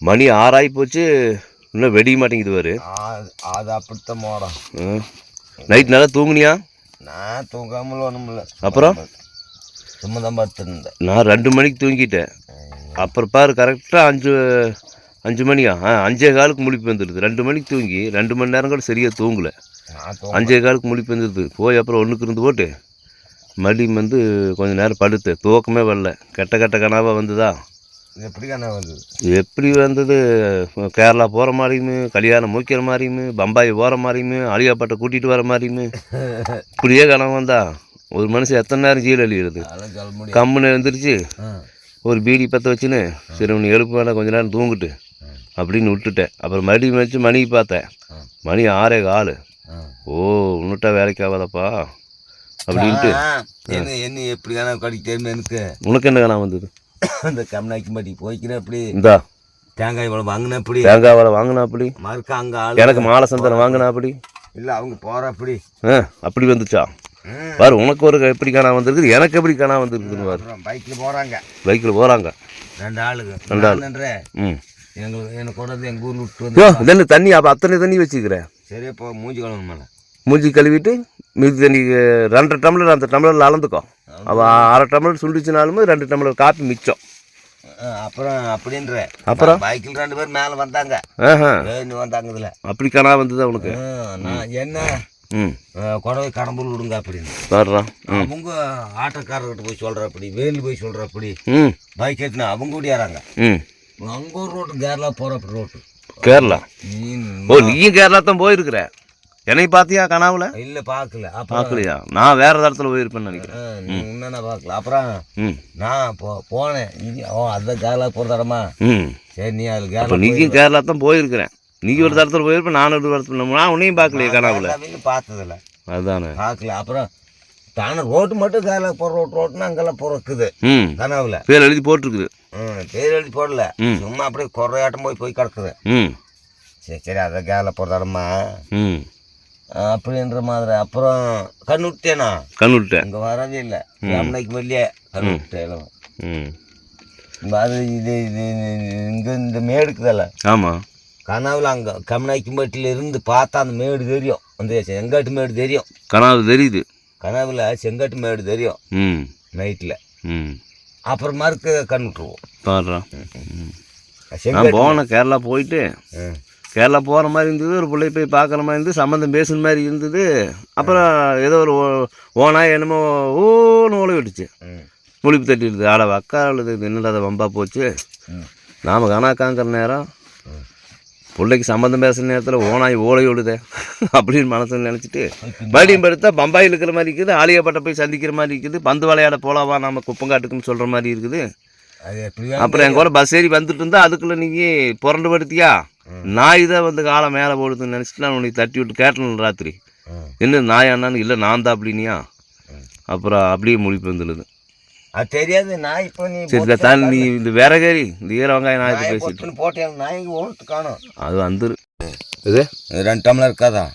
மணி 6 ஆகி போச்சு, இன்னும் வெடிக்க மாட்டேங்குது பாரு. அது அப்படித்தான் மோடம். நைட் நல்லா தூங்குனியா? நான் தூங்காமல் ஒன்றும் இல்லை. அப்புறம் சும்மா தான் பார்த்துருந்தேன். நான் 2 மணிக்கு தூங்கிட்டேன். அப்புறம் பாரு கரெக்டாக 5 மணியா 5:15 முழிப்பு வந்துடுது. 2 மணிக்கு தூங்கி 2 மணி நேரம் கூட சரியாக தூங்கலை. 5:15 முழிப்பு வந்துடுது. போய் அப்புறம் ஒன்றுக்கு இருந்து போட்டு மறுபடியும் வந்து கொஞ்சம் நேரம் படுத்து தூக்கமே வரல. கெட்ட கனவாக வந்துதா? எப்படி கனவு வந்தது? எப்படி வந்தது? கேரளா போகிற மாதிரியுமே, கல்யாணம் முடிக்கிற மாதிரியுமே, பம்பாய் போகிற மாதிரியுமே, அலியாப்பட்டை கூட்டிகிட்டு வர மாதிரியுமே இப்படியே கனவு வந்தா ஒரு மனுஷன் எத்தனை நேரம் ஜீல் அழிகிறது? கம்முன்னு எழுந்திரிச்சு ஒரு பீடி பற்ற வச்சுன்னு சரி ஒன்று எழுப்பு வேணாம் கொஞ்சம் நேரம் தூங்கிட்டு அப்படின்னு விட்டுட்டேன். அப்புறம் மறுபடியும் வச்சு மணி பார்த்தேன். மணி 6:15. ஓ உன்னுட்டா வேலைக்கு ஆகாதப்பா அப்படின்ட்டு என்ன எப்படி கனவு கடிக்கிட்டே எனக்கு. உனக்கு என்ன கனவு வந்தது? இந்த கம்னாக்கி மாட்டி போய்க்கிறேன். அப்படி இந்தா தேங்காய் வளம் வாங்கினா அப்படி, தேங்காய் வளம் வாங்கினா அப்படி, மறுக்க அங்கே ஆள் எனக்கு மாலை சந்தனம் வாங்கினா அப்படி இல்லை அவங்க போகிற அப்படி அப்படி வந்துச்சா பாரு. உனக்கு ஒரு எப்படி காணா வந்திருக்குது, எனக்கு எப்படி காணா வந்திருக்குதுன்னு பாரு. பைக்கில் போகிறாங்க, பைக்கில் போகிறாங்க 2 ஆளுங்க. எனக்கு கொண்டு வந்து எங்கள் ஊரில் விட்டு வந்து இதென்ன தண்ணி அப்போ அத்தனை தண்ணி வச்சுக்கிறேன். சரி இப்போ மூஞ்சி கழுவணும் மேலே. மூஞ்சி கழுவிட்டு மீதி தண்ணி 2 டம்ளர் அந்த டம்ளரில் அளந்துக்கோ. அவள் 1/2 டம்ளர் சுண்டிச்சுனாலுமே 2 டம்ளர் காப்பி மிச்சம். அப்புறம் அப்படின்ற அப்புறம் பைக்கில் 2 பேர் மேலே வந்தாங்க. வந்தாங்க இதில் அப்படி கனா வந்தது அவனுக்கு. நான் என்ன கொடவை கடம்பூர் விடுங்க அப்படின்னு வர்றான். அவங்க ஆட்டோக்காரர்கிட்ட போய் சொல்கிற அப்படி, வேலு போய் சொல்கிற அப்படி பைக் எடுத்துனா அவங்க ஓடியாராங்க. அங்கே ஒரு ரோட்டு கேரளா போகிற அப்படி ரோட்டு. கேரளா? ஓ நீயும் கேரளா தான் போயிருக்கிற. என்னை பார்த்தியா கனாவில்? இல்லை பார்க்கல. பார்க்கலையா? நான் வேற இடத்துல போயிருப்பேன்னு நினைக்கிறேன். என்னென்ன பார்க்கல. அப்புறம் நான் போனேன். அதுதான் கேரளா போகிற தரமா? சரி நீ அதில் கேரளா நீயும் கேரளா தான் போயிருக்கிறேன். நீ ஒரு தரத்தில் போயிருப்பேன், நானும் ஒரு இடத்துல. நான் உன்னையும் பார்க்கலையே கனாவில். பார்த்ததில்ல, அதுதானே பார்க்கல. அப்புறம் தானே ரோட்டு மட்டும் கேரளா போகிற ரோட்டுனா அங்கெல்லாம் பிறக்குது கனாவில். பேர் எழுதி போட்டிருக்குது. பேர் எழுதி போடல, சும்மா அப்படியே குறையாட்டம் போய் கிடக்குது. சரி அதான் கேரளா போகிற தரமா அப்படின்ற மாதிரி. அப்புறம் கண்ணுட்டேனா? கண்ணுட்டேன். இங்கே வரவே இல்லை. அன்னைக்கு வெளியே கண்ணுட்டேன். அது இது இங்கே இந்த மேடுக்குதல்ல. ஆமாம். கனவுல அங்கே கம்நாய்க்கும்பட்டியில் இருந்து பார்த்தா அந்த மேடு தெரியும். அந்த செங்காட்டு மேடு தெரியும். கனவு தெரியுது. கனவுல செங்காட்டு மேடு தெரியும் நைட்டில். அப்புறம் மறுக்க கண்ணுட்டுருவோம். பாடுறான். நான் போனேன் கேரளா போயிட்டு. கேரளா போகிற மாதிரி இருந்தது. ஒரு பிள்ளை போய் பார்க்குற மாதிரி இருந்தது. சம்மந்தம் பேசுன மாதிரி இருந்தது. அப்புறம் ஏதோ ஒரு ஓனா என்னமோ ஓன்னு ஓலை விட்டுச்சு. முழிப்பு தட்டிடுது. ஆட அக்கா அழுது. என்னடா அதை வம்பா போச்சு. நாம் கணக்காங்கிற நேரம் பிள்ளைக்கு சம்மந்தம் பேசுகிற நேரத்தில் ஓனாய் ஓலை விடுதே அப்படின்னு மனசில் நினச்சிட்டு மறுபடியும் படுத்தா பம்பாயில் இருக்கிற மாதிரி இருக்குது. ஆலியாப்பட்டை போய் சந்திக்கிற மாதிரி இருக்குது. பந்து விளையாட போலாவா நம்ம குப்பங்காட்டுக்குன்னு சொல்கிற மாதிரி இருக்குது. அப்புறம் என் கூட பஸ் ஏறி வந்துட்டு இருந்தா அதுக்குள்ளே நீங்கள் புரண்டு படுத்தியா நாய் தான் வந்து காலை மேலே போடுதுன்னு நினச்சிட்டு நான் உனக்கு தட்டி விட்டு கேட்டேன் ராத்திரி. என்ன நாய் அண்ணான்னு? இல்லை நான் தான் அப்படினியா. அப்புறம் அப்படியே முழிப்பு வந்துடுது. அது தெரியாது. நான் இப்போ நீ சரி தான் நீ இந்த விறகறி இந்த ஈர வெங்காயம் நாய் பேசிட்டு போட்டேன். நாய்க்கு ஓட்டு காணும். அது வந்துரு. இது 2 டம்ளர் இருக்காதா?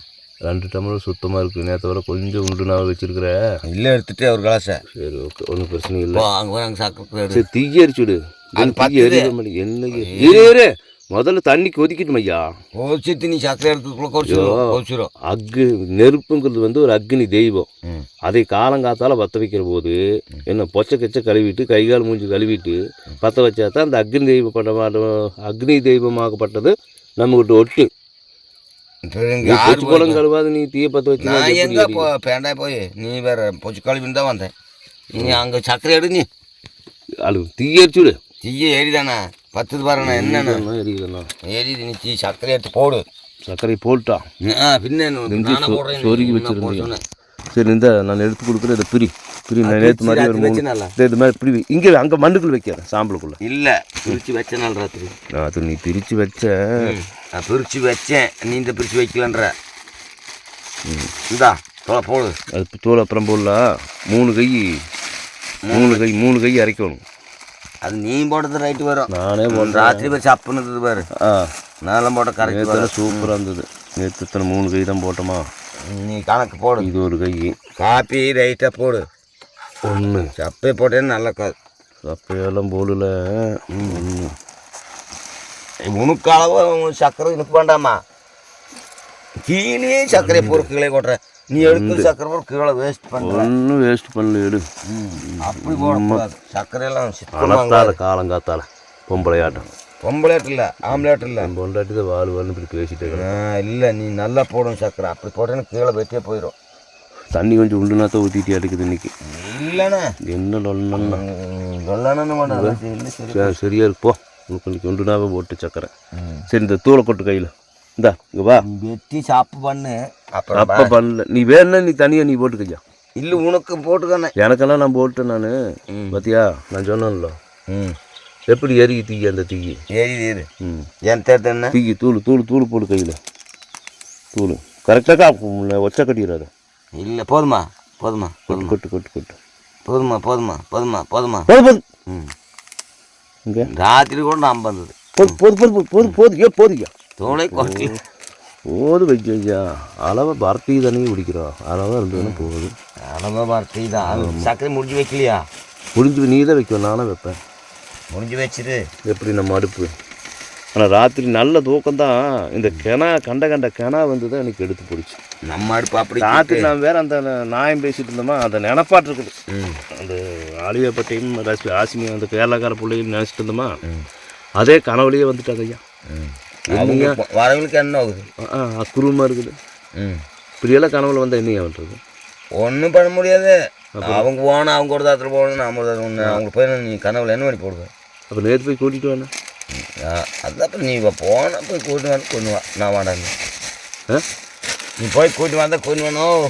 2 டம்ளர் சுத்தமாக இருக்குது. நேற்று வர கொஞ்சம் உண்டு நான் வச்சுருக்கிற. இல்லை எடுத்துகிட்டு ஒரு கிளாஸை. சரி ஓகே, ஒன்றும் பிரச்சனை இல்லை. அங்கே சாப்பிட்டு சரி தீய எரிச்சுடு. என்ன முதல்ல தண்ணி கொதிக்கட்டும் ஐயா. கொதிச்சுட்டு நீ சக்கரை எடுத்துக்கோ. அக்கு நெருப்புங்கிறது வந்து ஒரு அக்னி தெய்வம். அதை காலங்காத்தால பற்ற வைக்கிற போது என்ன பொச்சை கச்சை கழுவிட்டு கைகால் மூஞ்சி கழுவிட்டு பற்ற வச்சா தான் அந்த அக்னி தெய்வமாகப்பட்டது நம்மகிட்ட ஒட்டு. பொச்சு குளம் கழுவாது நீ தீய பற்ற வச்சு போய் நீ வேற பொச்சு கழுவின்னு தான் வந்தேன். நீ அங்கே சக்கரை எடு. நீ அழு தீய எரிச்சுடு. தீய எரிதானே 10 பாருண்ணா. என்னண்ணா எரியுதுண்ணா? எரியுது. நீ சர்க்கரை எடுத்து போடு. சர்க்கரை போட்டா பின்ன சொருகி வச்சிருந்தேன். சரி இந்த நான் எடுத்து கொடுக்குறேன். இதை பிரி நான் நேற்று மாதிரி ஒரு இது மாதிரி பிரி. இங்கே அங்கே மண்ணுக்குள்ள வைக்கிறேன் சாம்பலுக்குள்ள. இல்லை பிரித்து வச்சனால ராத்திரி. அது நீ பிரித்து வச்ச. நான் பிரித்து வச்சேன். நீ இந்த பிரித்து வைக்கலன்ற. இந்தா தோலை போடு. அது தோலை அப்புறம் போடலாம். 3 கை அரைக்கணும். அது நீ போட்டது ரைட்டு வரும். நானே போடுறேன். ராத்திரி போய் சப்புனது பாரு. நான்லாம் போட்ட கரெக்டாக சூப்பராக இருந்தது. நேற்று 3 கை தான் போட்டோமா? நீ கணக்கு போடு. இது ஒரு கை. காப்பி ரைட்டாக போடு. 1 சப்பை போட்டேன்னு நல்ல காது. சப்பையெல்லாம் போடல. 1 உனக்கு அளவு சர்க்கரை எனக்கு வேண்டாமா, கீழே சர்க்கரை பொருட்களை கொட்டுற நீ எடுத்து சர்க்கரை பொருள் கீழே வேஸ்ட் பண்ண. ஒன்றும் வேஸ்ட் பண்ணல எடு. அப்படி போடக்கூடாது, சர்க்கரையெல்லாம் அனத்தால காலங்காத்தால பொம்பளையாட்டம். பொம்பளையாட்டம் இல்லை, ஆம்பளையாட்டம் இல்லை, பொண்டாட்டி தான் வாழ்வான்னு இப்படி பேசிட்டே. இல்லை நீ நல்லா போடும் சர்க்கரை, அப்படி போட்டேன்னு கீழே வெட்டியே போயிடும். தண்ணி கொஞ்சம் உண்டுனாத்த ஊற்றிட்டு எடுக்குது இன்னைக்கு. இல்லைண்ணா என்ன சொல்லணும்னா சொல்லணும் சரியா இருக்கு. போ இன்னைக்கு உண்டுனாவே போட்டு சக்கரை. சரி இந்த தூளை கொட்டு கையில் இந்தா இங்கே வா வெட்டி சாப்பு பண்ணு. அப்புறம் அப்போ பண்ணல நீ வேணுன்னா நீ தனியாக நீ போட்டுக்கய்யா. இல்லை உனக்கு போட்டுக்கானே, எனக்கெல்லாம் நான் போட்டேன். நான் பார்த்தியா நான் சொன்னேன்ல எப்படி எரி தீக்கி அந்த தீக்கி ஏறி என் தேர்தல் தீக்கி தூள் தூள் தூள் போடு கையில். தூள் கரெக்டாக ஒச்ச கட்டிடுறாரு. இல்லை போதுமா போதுமா கொட்டு கொட்டு கொட்டு கொட்டு போதுமா போதுமா போதுமா போதுமா போது போது. இங்கே ராத்திரி கூட நான் வந்தது. போது போது போது போது போதுயா போதுயா தோலை குறைச்சி போது வைக்கய்யா. அளவை பரத்தி தானே பிடிக்கிறோம், அளவாக இருந்ததுன்னா போகுது. அளவாக பரத்தி தான். சர்க்கரை முடிஞ்சு வைக்கலையா? முடிஞ்சு நீ தான் வைக்கணும், நானும் வைப்பேன். முடிஞ்சு வச்சிரு. எப்படி நம்ம அடுப்பு. ஆனால் ராத்திரி நல்ல தூக்கம்தான். இந்த கிணா கண்ட கிணா வந்து தான் எனக்கு எடுத்து போடுச்சு. நம்ம அடுப்பு அப்படி ராத்திரி நான் வேறு அந்த நாயம் பேசிகிட்டு இருந்தோமா, அந்த நினப்பாட்டு இருக்குது. அந்த ஆலியாப்பட்டையும் ஆசிமி அந்த கேரளாக்கார பிள்ளைகள் நினச்சிட்டு இருந்தோமா, அதே கனவுலேயே வந்துட்டாங்க ஐயா. வரவங்களுக்கு என்ன ஆகுது, அக்குருமா இருக்குது. இப்படியெல்லாம் கனவுல வந்தால் என்னையா பண்ணுறது? ஒன்றும் பண்ண முடியாது. அவங்க போனால் அவங்க ஒரு தாத்தில் போகணும், நாம் ஒரு தாத்தில் ஒன்று அவங்க போய் நீ கனவுல என்ன பண்ணி போடுவேன். அப்போ நேற்று போய் கூட்டிகிட்டு வானே. அதுதான் அப்புறம் நீ போனால் போய் கூட்டி வந்து கொண்டு வா. நான் வேண்டாங்க நீ போய் கூட்டி வந்தால் கொண்டு வேணும்.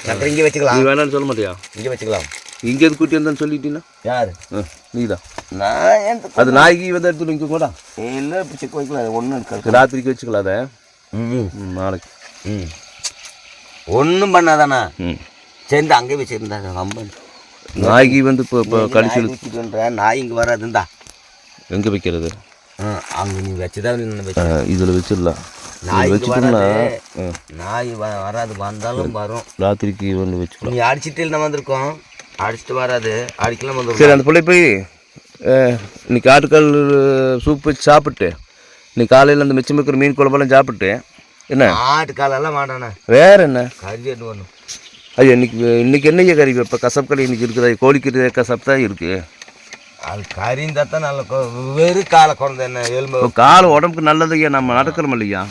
அப்புறம் இங்கே வச்சுக்கலாம். நீ வேணான்னு சொல்ல மாட்டியா? இங்கே வச்சுக்கலாம். இங்கே எது கூட்டி வந்தான்னு சொல்லிட்டீங்கன்னா யார்? நீ தான். நான் அது நாய்க்கு வந்து எடுத்து இங்கே கூட இல்லை இப்போ செக் வைக்கலாம். ஒன்றும் இருக்காது. ராத்திரிக்கு வச்சுக்கலாம். அதை நாளைக்கு ஒன்றும் பண்ணாதாண்ணா சேர்ந்து அங்கே வச்சுருந்தாங்க. ரொம்ப நாய்க்கு வந்து இப்போ கடிச்சு வச்சுட்டுன்ற நாய் இங்கே வராதுந்தா. எங்கே வைக்கிறது? அங்கே நீ வச்சுதான் இதில் வச்சிடலாம். நாய் வச்சுட்டோம்னா நாய் வராது, வந்தாலும் வரும். ராத்திரிக்கு வந்து வச்சுக்கலாம். நீ அடிச்சுட்டு நம்ம வந்திருக்கோம், அடிச்சுட்டு வராது, அடிக்கலாம் வந்துடும். சரி அந்த பிள்ளை போய் இன்னைக்கு ஆட்டுக்கால் சூப் வச்சு சாப்பிட்டு இன்னைக்கு காலையில் அந்த மிச்சம் இருக்கிற மீன் குழம்பெல்லாம் சாப்பிட்டு என்ன ஆட்டுக்காலெல்லாம் வேண்டாண்ணா. வேற என்ன கறி எட்டு வேணும். ஐயா இன்னைக்கு என்னையா கறி இப்போ கசப்பு கறி இன்னைக்கு இருக்குதா? கோழிக்கறி கசப்பு தான் இருக்குது. அது கறி இருந்தால் தான் நல்ல வெறும் காலை குழந்தை என்ன எலும்பு காலை உடம்புக்கு நல்லதையா. நம்ம நடக்கிறோம் இல்லையா,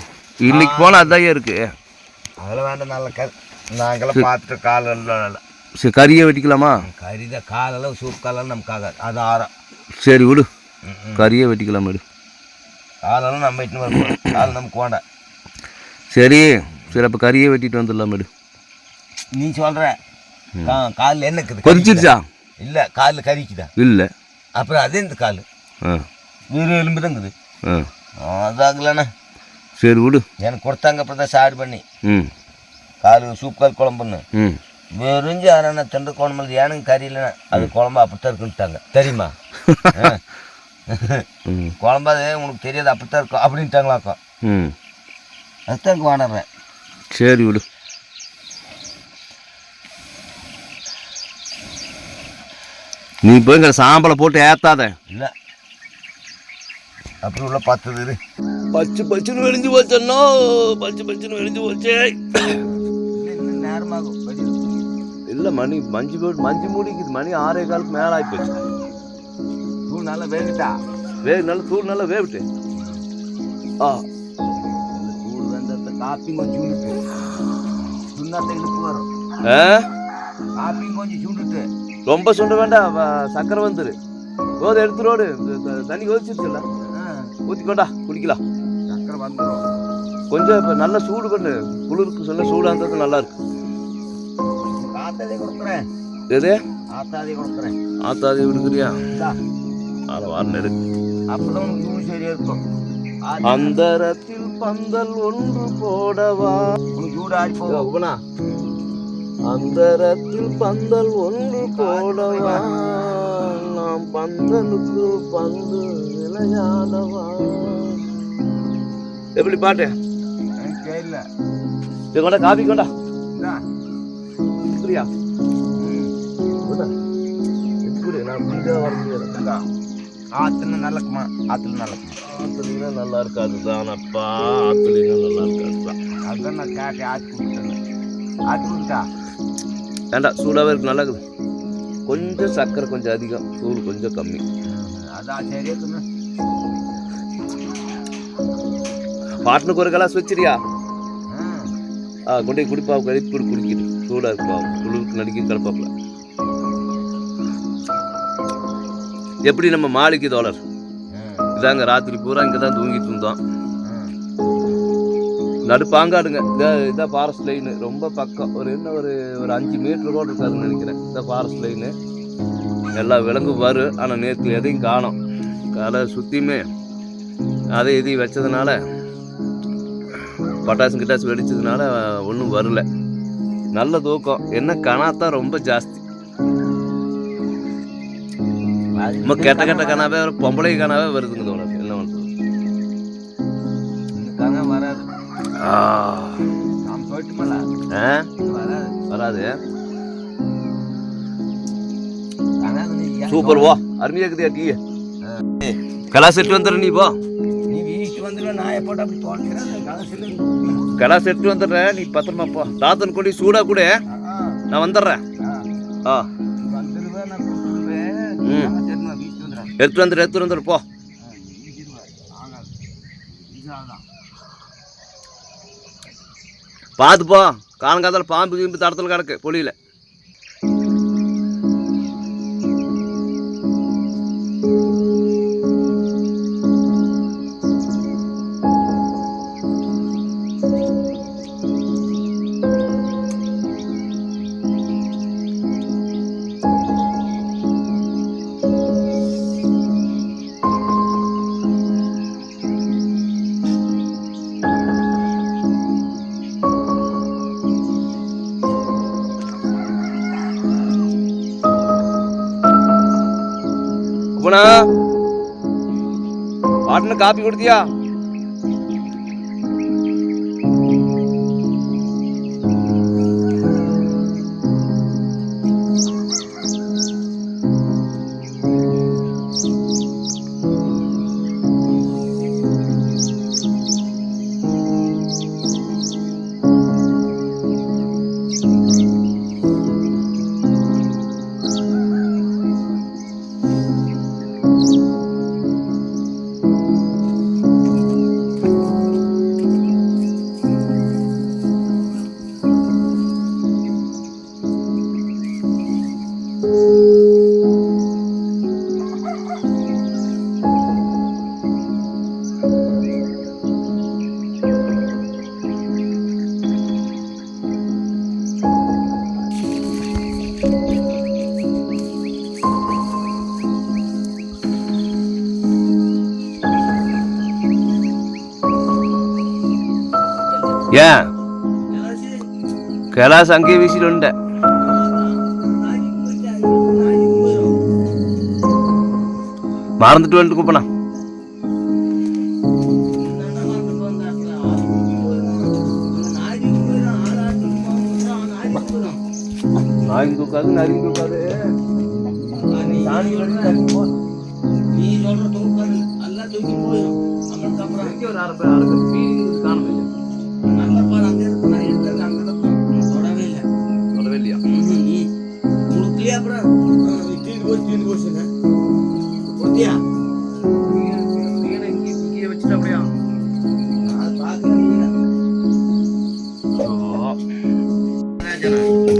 இன்னைக்கு போனால் அதுதான் இருக்குது. அதெல்லாம் வேண்டாம், நல்ல கறி. நாங்களாம் பார்த்துட்டு காலெல்லாம் சரி கறியை வெட்டிக்கலாமா? கறி தான், காலெல்லாம் சூப் காலெல்லாம் நமக்கு ஆகாது, அது ஆரம். சரி விடு, கறியை வெட்டிக்கலாம் விடு. காலெல்லாம் நம்ம வெட்டின்னு வரணும், கால் நமக்கு வேண்டாம். சரி சரி அப்போ கறியை வெட்டிட்டு வந்துடலாம் விடு. நீ சொல்கிற காலில் என்ன இருக்குது? கொதிச்சிருச்சா? இல்லை காலில் கறிக்குதா? இல்லை. அப்புறம் அதே இந்த கால் வெறும் எலும்பு தான் இருக்குது. அதாகலண்ணா. சரி விடு. எனக்கு கொடுத்தாங்க அப்புறம் தான் சாடு பண்ணி கால் சூப் கால் குழம்புன்னு வெறிஞ்சு அரணா திண்டு குழம்பு. ஏனுங்க கறி இல்லைண்ணா, அது குழம்பு அப்படித்தான் இருக்குன்ட்டாங்க. தெரியுமா? குழம்பு அது உனக்கு தெரியாது, அப்படித்தான் இருக்கும் அப்படின்ட்டாங்களாக்கா. அதுதான் வாடுறேன். சரி விடு. நீ போய் இங்கே சாம்பலை போட்டு ஏற்றாத. இல்லை அப்படி உள்ள பார்த்தது பச்சு பச்சுன்னு வெடிஞ்சு போச்சோ, பச்சு பச்சுன்னு வெடிஞ்சு போச்சே. இன்னும் நேரமாகும். இல்லை மணி மஞ்சு மூடிக்குது. மணி 6:15 மேலே ஆகிப்போச்சு. தூள் நல்லா வேகுட்டா? நல்லா தூள் நல்லா வேவிட்டு. தூள் வெந்தத்தை காப்பி கொஞ்சம் சூண்டுட்டு சுண்ணாத்தை இழுப்பு வரும். காப்பி கொஞ்சம் சூண்டுட்டு ரொம்ப சுண்ட வேண்டாம், சக்கரை வந்துரு. போதை எடுத்துரோடு தண்ணி கொதிச்சிருச்சுல்ல, ஊற்றிக்கோண்டா குடிக்கலாம். சக்கரை வந்துடும். கொஞ்சம் இப்போ நல்லா சூடு பண்ணு, குளிருக்கு சொல்ல சூடாக இருந்தது நல்லா இருக்கு. ஆத்தாதே கொடுக்குறேன். எது? ஆத்தாதே கொடுக்குறேன். ஆத்தாதே விடுக்கிறியா? அதை வாரம் எடு. அப்பதான் உனக்கு தூள் சரியா இருக்கும். அந்தரத்தில் பந்தல் ஒன்று போடவா. உனக்கு சூடு ஆடி போகுனா? அந்தரத்தில் பந்தல் ஒன்று போடவா, நாம் பந்தலுக்கு பந்து விளையாடவா. எப்படி பாட்டு? தெரியல. கொண்டா காபி கொண்டா. சரியா? நான் வரது ஆற்றுல நல்லக்குமா ஆற்றுல நல்லக்குமா ஆற்றுலீனா நல்லா இருக்காது தானப்பா, ஆற்றுலீனா நல்லா இருக்காது தான். அதுதான் நான் கேட்டேன். ஆற்றி கொடுத்துட்டேன். ஆற்றி கொடுத்தா வேண்டாம், சூடாகவே இருக்கு, நல்லா இருக்குது. கொஞ்சம் சர்க்கரை கொஞ்சம் அதிகம், சூடு கொஞ்சம் கம்மி. அதான் சரியா சொன்ன. பாட்டுனுக்கு ஒரு கிளாஸ் வச்சிரியா? கொண்டு போய் குடிப்பா, கழிப்பு குடிக்கிது, சூடாக இருக்குப்பா, குளிருக்கு நடிக்க கிடப்பாப்புல. எப்படி நம்ம மாளிகை தோழர் இதாங்க, ராத்திரி பூரா இங்கே தான் தூங்கிட்டு இருந்தோம். நடுப்பாங்காடுங்க, இதான் ஃபாரஸ்ட் லைனு, ரொம்ப பக்கம். ஒரு 5 மீட்டர் கூட இருக்காதுன்னு நினைக்கிறேன். இதான் ஃபாரஸ்ட் லைனு. எல்லா விலங்கும் வரும், ஆனால் நேற்று எதையும் காணோம். காலை சுற்றியுமே அதை எதையும் வச்சதுனால, பட்டாசு கிட்டாசு வெடிச்சதுனால ஒன்றும் வரல. நல்ல தூக்கம். என்ன கனாத்தான் ரொம்ப ஜாஸ்தி. ரொம்ப கெட்ட கெட்ட கனாவே, பொம்பளை கனாவே வருதுங்க தோழர். என்ன பண்ணுறது? வராது. வராது. சூப்பர், வா, அருமையா இருக்குதியா டீ. கலாஸ் எடுத்து வந்துடுற, நீ போ. நீ வீட்டு வந்துடுவேன், நான் எப்போ அப்படி தோணுறேன். கலாஸ் எடுத்து வந்துடுறேன், நீ பத்திரமா போ. தாத்தன் கொடி சூடா கூட நான் வந்துடுறேன். வந்துடுவேன், நான் கூப்பிடுவேன். எடுத்து வந்துடு போ. பார்த்து போ, காலங்காலத்தில் பாம்பு கீம்பு தடத்தில் கிடக்கு பொழியில. பாட்டுன்னு காப்பி கொடுத்தியா? ஏன் கலாஸ் அங்கேயே வீசிட்டு மறந்துட்டு வந்துட்டு கூப்பிடா. நாயும் தூக்காது, நரியும் தூக்காது. நீ சொல்ற தூக்காது, நல்லா தூக்கி போயிடும். நம்மளுக்கு ஒரு 6 பேர் காணும். நல்ல பாடம் அங்கே இருக்கு, நான் எடுத்தது அங்கே தான் தொடவே இல்லை. தொடவே இல்லையா? முழுக்கலையே. அப்புறம் தீர்ந்து போச்சுங்க. ஒத்தியா இங்கே வச்சுட்டு அப்படியா நான் பார்க்கல.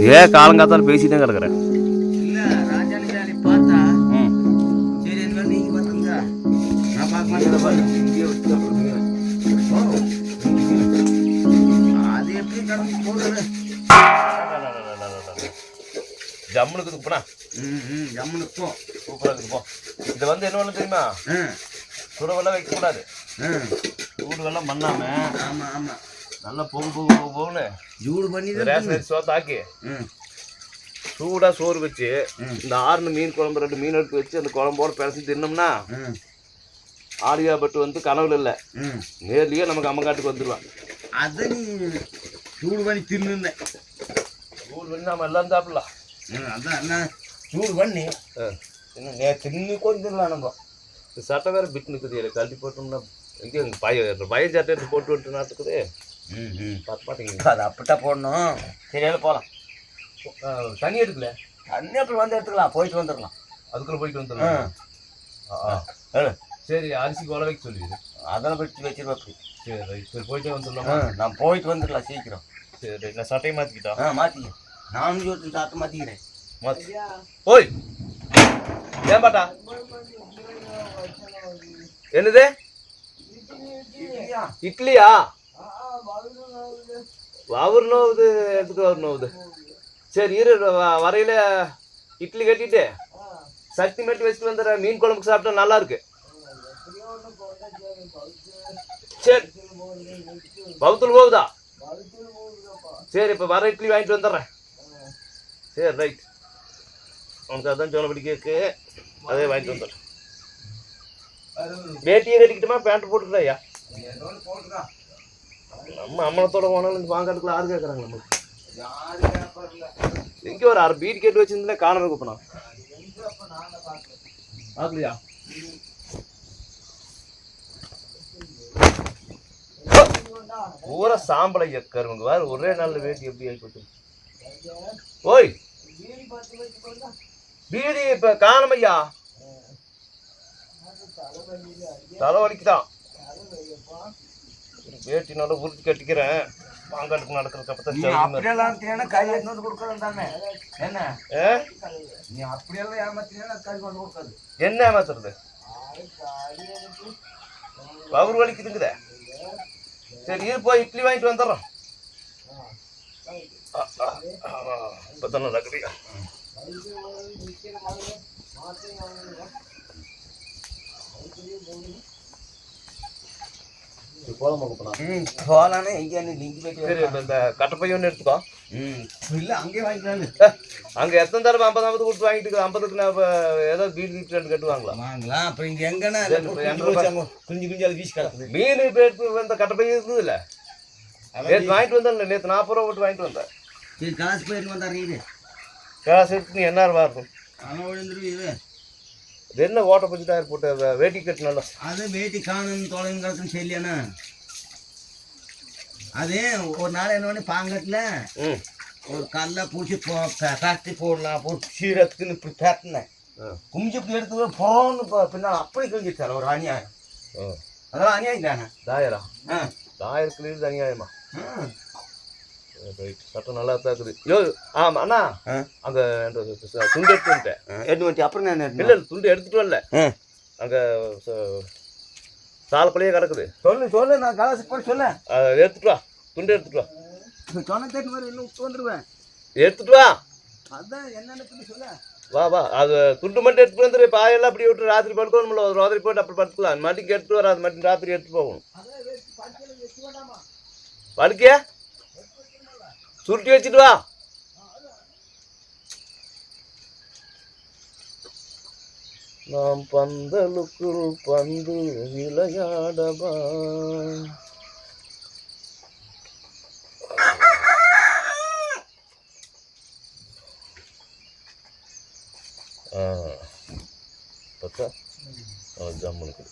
இதே காலங்காத்தாலும் பேசிட்டே கிடக்குறேன். இல்ல ராஜாணி பார்த்தா சரி என்ன நீங்க பார்த்துங்க, நான் பார்க்க மாட்டேன். இங்கே வச்சுட்டு அது எப்படி கடந்து போகுது? ஜம்முனுக்கு இருக்குப்பா. ஜம்முனுக்கு போ, சூப்பராக இருக்குது போ. இதை வந்து என்ன பண்ண தெரியுமா? சுடவெல்லாம் வைக்கக்கூடாது, சூடு வெள்ளம் பண்ணாம. ஆமா ஆமா, நல்லா போகுன்னு ஜூடு பண்ணி ரேஷனரி சோத்தாக்கி சூடாக சோறு வச்சு இந்த 6 மீன் குழம்பு 2 மீன் எடுத்து வச்சு அந்த குழம்போட பிறசி தின்னோம்னா ஆலியா பட்டு வந்து கனவுல இல்லை, நேர்லயே நமக்கு அம்மங்காட்டுக்கு வந்துடுவான். அதை நீ சூடு பண்ணி தின்னுந்தேன். சூடு பண்ணி நம்ம எல்லாம் சாப்பிடலாம். அதான் என்ன சூடு பண்ணி தின்னு கொஞ்சம் நம்ம சட்டை வேறு பிட் நிற்குது இல்லை கழட்டி போட்டோம்னா எங்கேயும் எங்கள் பையன் சட்டை எடுத்து போட்டு விட்டு நாட்டுக்குது. பார்த்து மாட்டேங்குது. அது அப்படித்தான் போடணும். சரியால போகலாம். தண்ணி எடுக்கல. தண்ணி அப்புறம் வந்து எடுத்துக்கலாம், போயிட்டு வந்துடலாம். அதுக்குள்ளே போயிட்டு வந்துடலாம். சரி, அரிசி கொலை வைக்க சொல்லிடு. அதெல்லாம் வச்சிருவேன் அப்படி. சரி ரைட். சரி போயிட்டே வந்துடலாமா? நான் போயிட்டு வந்துடலாம் சீக்கிரம். சரி ரைட். நான் சட்டையை மாற்றிக்கிட்டா? மாற்றிக்க. நானும் சொல்லிட்டு சாட்டை மாற்றிக்கிறேன். ஓய் ஏன் பாட்டா என்னது இட்லியா? அவர் நோவுது எடுத்துட்டு அவர் நோவுது. சரி இரு, வரையில இட்லி கட்டிட்டு சக்தி மெட்டி வச்சுட்டு வந்துடுற. மீன் குழம்புக்கு சாப்பிட்டா நல்லா இருக்கு. சரி பவுத்தூள் போகுதா? சரி இப்போ வர இட்லி வாங்கிட்டு வந்துடுறேன். சரி ரைட். உனக்கு அதான் சோளப்படி கேக்கு, அதே வாங்கிட்டு வந்துடுறேன். வேட்டியை கட்டிக்கிட்டோமா பேண்ட் போட்டுக்கிட்டாயா? நம்ம அம்மனத்தோட போனாலும் வாங்கிறதுக்குள்ள யாரு கேட்குறாங்க நம்மளுக்கு? எங்கே ஒரு 6 பீட் கேட்டு வச்சிருந்தேன் காணணும் கூப்பினா ஆகலையா? பூரா சாம்பலை எக்கருங்க வேறு ஒரே நாளில் வேட்டி எப்படி ஆகி போச்சு. ஓய் பீடி இப்போ காணமையா? தலை வலிக்குதான். வேட்டி நல்லா உறுதி கட்டிக்கிறேன். பாங்காட்டுக்கு நடக்கிறதுக்கு அப்படியெல்லாம் கை எடுத்து கொடுக்கணும் தானே. என்ன நீ அப்படியெல்லாம் ஏமாத்தினா கை கொண்டு கொடுக்காது. என்ன ஏமாத்துறது? பவர் வலிக்குதுங்குதே. சரி இது போய் இட்லி வாங்கிட்டு வந்துடுறோம். இப்போ தானே நடக்குறியா? போலானே எங்கே லிங்கி போயிட்டு. சரி இந்த கட்டப்பை ஒன்று எடுத்துக்கோ. இல்லை அங்கேயே வாங்கிக்கலான்னு. அங்கே எத்தனை தடவை 50 கொடுத்து வாங்கிட்டு 50க்கு நான் இப்போ ஏதோ பீட் கீட் ரெண்டு கட்டுவாங்களா? வாங்கலாம். அப்புறம் இங்கே எங்கன்னா குஞ்சு குஞ்சு அதை வீசி கிடக்குது. மீன் இப்போ எடுத்து வந்த கட்டப்பை இருந்தது இல்லை? நேற்று வாங்கிட்டு வந்தேன். நேற்று 40 ரூபா போட்டு வாங்கிட்டு வந்தேன். சரி காசு போயிட்டு வந்தாரு. காசு எடுத்து நீ என்ன இருக்கும்? ஆனால் விழுந்துருவீரு. இது என்ன ஓட்ட பஞ்சு டயர் போட்டு வேட்டி கட்டினால அது வேட்டி காணும் தொலைங்க கிடக்குன்னு சொல்லியாண்ணா. அதே ஒரு நாள் என்ன பண்ணி பாங்கட்டில் ஒரு கல்லை பூச்சி ஃபேக்ட்ரி போடலாம் போட்டு சீரத்துக்குன்னு இப்படி பேட்டினேன். குமிச்சு இப்படி எடுத்து போகணுன்னு பின்னால் அப்படி கிழிஞ்சிட்டார். ஒரு அநியாயம். அதெல்லாம் அநியாயம் தானே. தாயரா? தாயர் கிளீர் அநியாயமா? ரைட். சட்டம் நல்லா தான் இருக்குது. யோ ஆமாம் அண்ணா அங்கே துண்டு எடுத்து வந்துட்டேன். எடுத்து வந்துட்டு அப்புறம் நான் இல்லை துண்டு எடுத்துட்டு வரல. அங்கே சாலப்பள்ளியே கிடக்குது. சொல்லு நான் காசு போய் சொல்ல. எடுத்துட்டு வா. துண்டு எடுத்துட்டு வா. சொன்ன தேடி மாதிரி இன்னும் விட்டு வந்துடுவேன். எடுத்துட்டு வா. அதான் என்னென்னு சொல்ல. வா வா. அது துண்டு மட்டும் எடுத்துட்டு வந்துடு. பாயெல்லாம் அப்படி விட்டு ராத்திரி படுக்கணும்ல. ஒரு ராத்திரி போட்டு அப்படி படுத்துக்கலாம். மட்டிக்கு எடுத்துட்டு வராது. மட்டும் ராத்திரி எடுத்துட்டு போகணும். படுக்கியா சுருட்டி வச்சுட்டு வா. நாம் பந்தலுக்குள் பந்து விளையாடவா. பார்த்தா ஜம்முனுக்கு